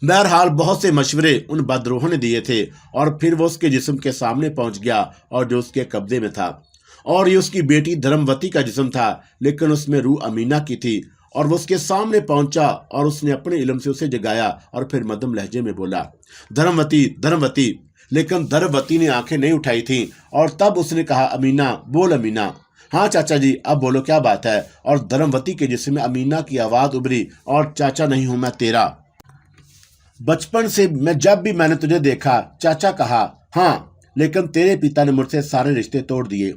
बहरहाल बहुत से मशवरे उन बदरूहों ने दिए थे, और फिर वो उसके जिस्म के सामने पहुंच गया और जो उसके कब्जे में था, और ये उसकी बेटी धर्मवती का जिस्म था, लेकिन उसमें रूह अमीना की थी। और वो उसके सामने पहुंचा और उसने अपने इल्म से उसे जगाया, और फिर मध्यम लहजे में बोला, धर्मवती, धर्मवती। लेकिन धर्मवती ने आंखें नहीं उठाई थी, और तब उसने कहा, अमीना, बोल अमीना। हाँ चाचा जी, अब बोलो क्या बात है। और धर्मवती के जिस्म में अमीना की आवाज उभरी, और चाचा नहीं हूं मैं तेरा। बचपन से जब भी मैंने तुझे देखा चाचा कहा। हाँ, लेकिन तेरे पिता ने मुझसे सारे रिश्ते तोड़ दिए।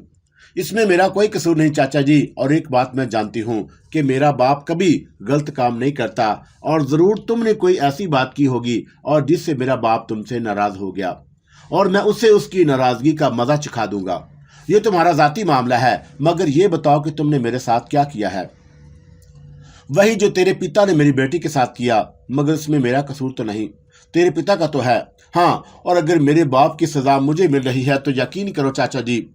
इसमें मेरा कोई कसूर नहीं चाचा जी। और एक बात मैं जानती हूँ कि मेरा बाप कभी गलत काम नहीं करता, और जरूर तुमने कोई ऐसी बात की होगी और जिससे मेरा बाप तुमसे नाराज हो गया, और मैं उसे उसकी नाराजगी का मजा चखा दूंगा। ये तुम्हारा जाती मामला है, मगर ये बताओ कि तुमने मेरे साथ क्या किया है। वही जो तेरे पिता ने मेरी बेटी के साथ किया, मगर इसमें मेरा कसूर तो नहीं, तेरे पिता का तो है। हाँ, और अगर मेरे बाप की सजा मुझे मिल रही है तो यकीन करो चाचा जी,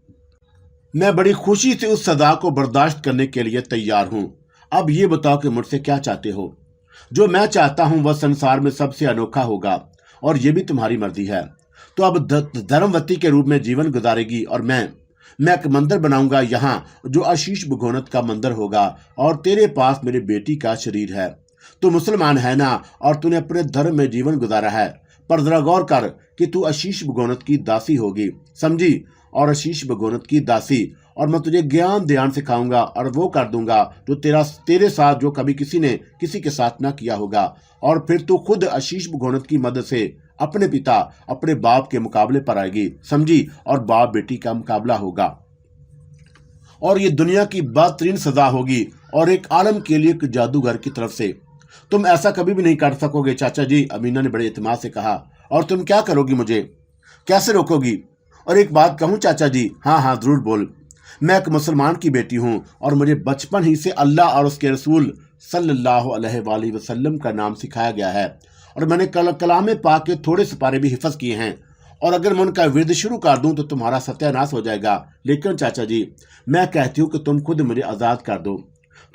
मैं बड़ी खुशी से उस सजा को बर्दाश्त करने के लिए तैयार हूं। अब ये बताओ कि मुझसे क्या चाहते हो। जो मैं चाहता हूं वह संसार में सबसे अनोखा होगा, और ये भी तुम्हारी मर्जी है। तो अब धर्मवती के रूप में जीवन गुजारेगी, और मैं एक मंदिर बनाऊंगा यहाँ, जो आशीष भगोनत का मंदिर होगा, और तेरे पास मेरी बेटी का शरीर है। तू मुसलमान है ना, और तूने अपने धर्म में जीवन गुजारा है, पर जरा गौर कर कि तू आशीष भगोनत की दासी होगी, समझी, और आशीष भगोनत की दासी। और मैं तुझे ज्ञान ध्यान सिखाऊंगा, और वो कर दूंगा जो तेरे साथ जो कभी किसी ने किसी के साथ ना किया होगा। और फिर तू खुद आशीष भगोनत की मदद से अपने पिता, अपने बाप के मुकाबले पर आएगी, समझी, और बाप बेटी का मुकाबला होगा, और ये दुनिया की बेहतरीन सजा होगी, और एक आलम के लिए एक जादूगर की तरफ से। तुम ऐसा कभी भी नहीं कर सकोगे चाचा जी, अमीना ने बड़े इत्मीनान से कहा। और तुम क्या करोगी, मुझे कैसे रोकोगी? और एक बात कहूं चाचा जी। हाँ हाँ जरूर बोल। मैं एक मुसलमान की बेटी हूं, और मुझे बचपन ही से अल्लाह और उसके रसूल सल्लल्लाहु अलैहि वसल्लम का नाम सिखाया गया है, और मैंने कलाम पाक के थोड़े सिपारे भी हिफज किए हैं। और अगर मैं उनका विरद शुरू कर दूं तो तुम्हारा सत्यानाश हो जाएगा। लेकिन चाचा जी, मैं कहती हूँ कि तुम खुद मुझे आज़ाद कर दो।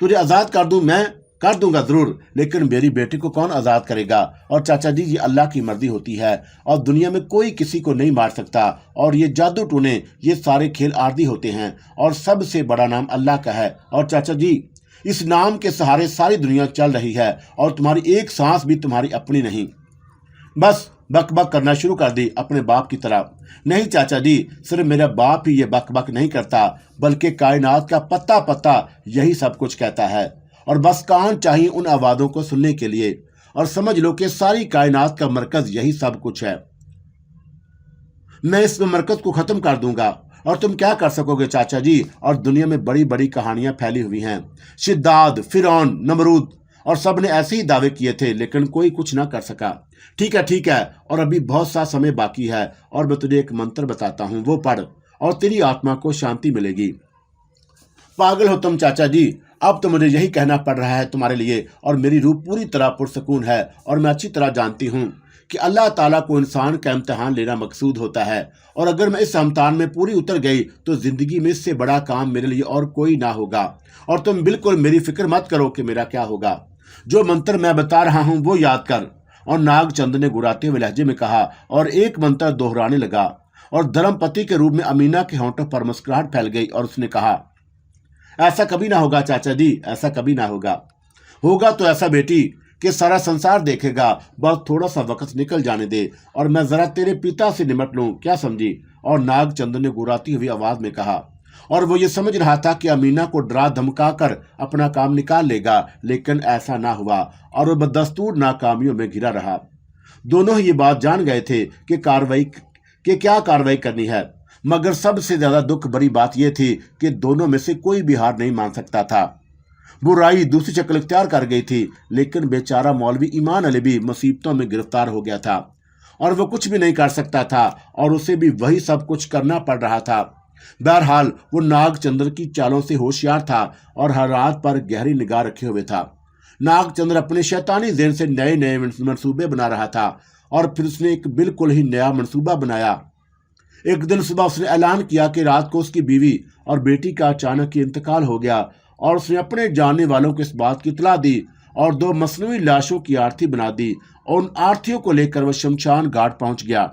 तुझे आज़ाद कर दूं, मैं कर दूंगा जरूर, लेकिन मेरी बेटी को कौन आज़ाद करेगा? और चाचा जी, ये अल्लाह की मर्जी होती है, और दुनिया में कोई किसी को नहीं मार सकता, और ये जादू टूने, ये सारे खेल आर्दी होते हैं, और सबसे बड़ा नाम अल्लाह का है। और चाचा जी, इस नाम के सहारे सारी दुनिया चल रही है, और तुम्हारी एक सांस भी तुम्हारी अपनी नहीं। बस बक बक करना शुरू कर दी अपने बाप की तरह। नहीं चाचा जी, सिर्फ मेरा बाप ही ये बक बक नहीं करता, बल्कि कायनात का पत्ता पत्ता यही सब कुछ कहता है, और बस कान चाहिए उन आवाज़ों को सुनने के लिए, और समझ लो कि सारी कायनात का मरकज यही सब कुछ है। मैं इस मरकज को खत्म कर दूंगा, और तुम क्या कर सकोगे चाचा जी? और दुनिया में बड़ी बड़ी कहानियां फैली हुई हैं, शिद्दाद, फिरौन, नमरूद, और सब ने ऐसे ही दावे किए थे, लेकिन कोई कुछ ना कर सका। ठीक है, और अभी बहुत सा समय बाकी है, और मैं तुझे एक मंत्र बताता हूँ, वो पढ़ और तेरी आत्मा को शांति मिलेगी। पागल हो तुम चाचा जी, अब तो मुझे यही कहना पड़ रहा है तुम्हारे लिए, और मेरी रूह पूरी तरह पुरसकून है, और मैं अच्छी तरह जानती हूँ कि अल्लाह ताला को इंसान का इम्तिहान लेना मकसूद होता है, और अगर मैं इस इम्तिहान में पूरी उतर गई तो जिंदगी में इससे बड़ा काम मेरे लिए और कोई ना होगा। और तुम बिल्कुल मेरी फिक्र मत करो कि मेरा क्या होगा। जो मंत्र मैं बता रहा हूँ वो याद कर। और नागचंद ने गुराते हुए लहजे में कहा और एक मंत्र दोहराने लगा, और धर्मपति के रूप में अमीना के होंठों पर मुस्कुराहट फैल गई, और उसने कहा, ऐसा कभी ना होगा चाचा जी, ऐसा कभी ना होगा। होगा तो ऐसा बेटी कि सारा संसार देखेगा, बस थोड़ा सा वक्त निकल जाने दे, और मैं जरा तेरे पिता से निमट लूं, क्या समझी। और नागचंद ने गुराती हुई आवाज में कहा, और वो ये समझ रहा था कि अमीना को डरा धमका कर अपना काम निकाल लेगा, लेकिन ऐसा ना हुआ, और वो बदस्तूर नाकामियों में घिरा रहा। दोनों ही ये बात जान गए थे कि क्या कार्रवाई करनी है, मगर सबसे ज्यादा दुख भरी बात यह थी कि दोनों में से कोई भी हार नहीं मान सकता था। बुराई दूसरी शक्ल इख्तियार कर गई थी, लेकिन बेचारा मौलवी ईमान अली भी मुसीबतों में गिरफ्तार हो गया था, और वो कुछ भी नहीं कर सकता था, और उसे भी वही सब कुछ करना पड़ रहा था। बहरहाल वो नागचंद्र की चालों से होशियार था, और हर रात पर गहरी निगाह रखे हुए था। नागचंद्र अपने शैतानी ज़हन से नए नए मंसूबे बना रहा था, और फिर उसने एक बिल्कुल ही नया मंसूबा बनाया। एक दिन सुबह उसने ऐलान किया कि रात को उसकी बीवी और बेटी का अचानक ही इंतकाल हो गया, और उसने अपने जानने वालों को इस बात की इत्तला दी, और 2 मसनूई लाशों की आरती बना दी, और उन आरतियों को लेकर वह शमशान घाट पहुंच गया।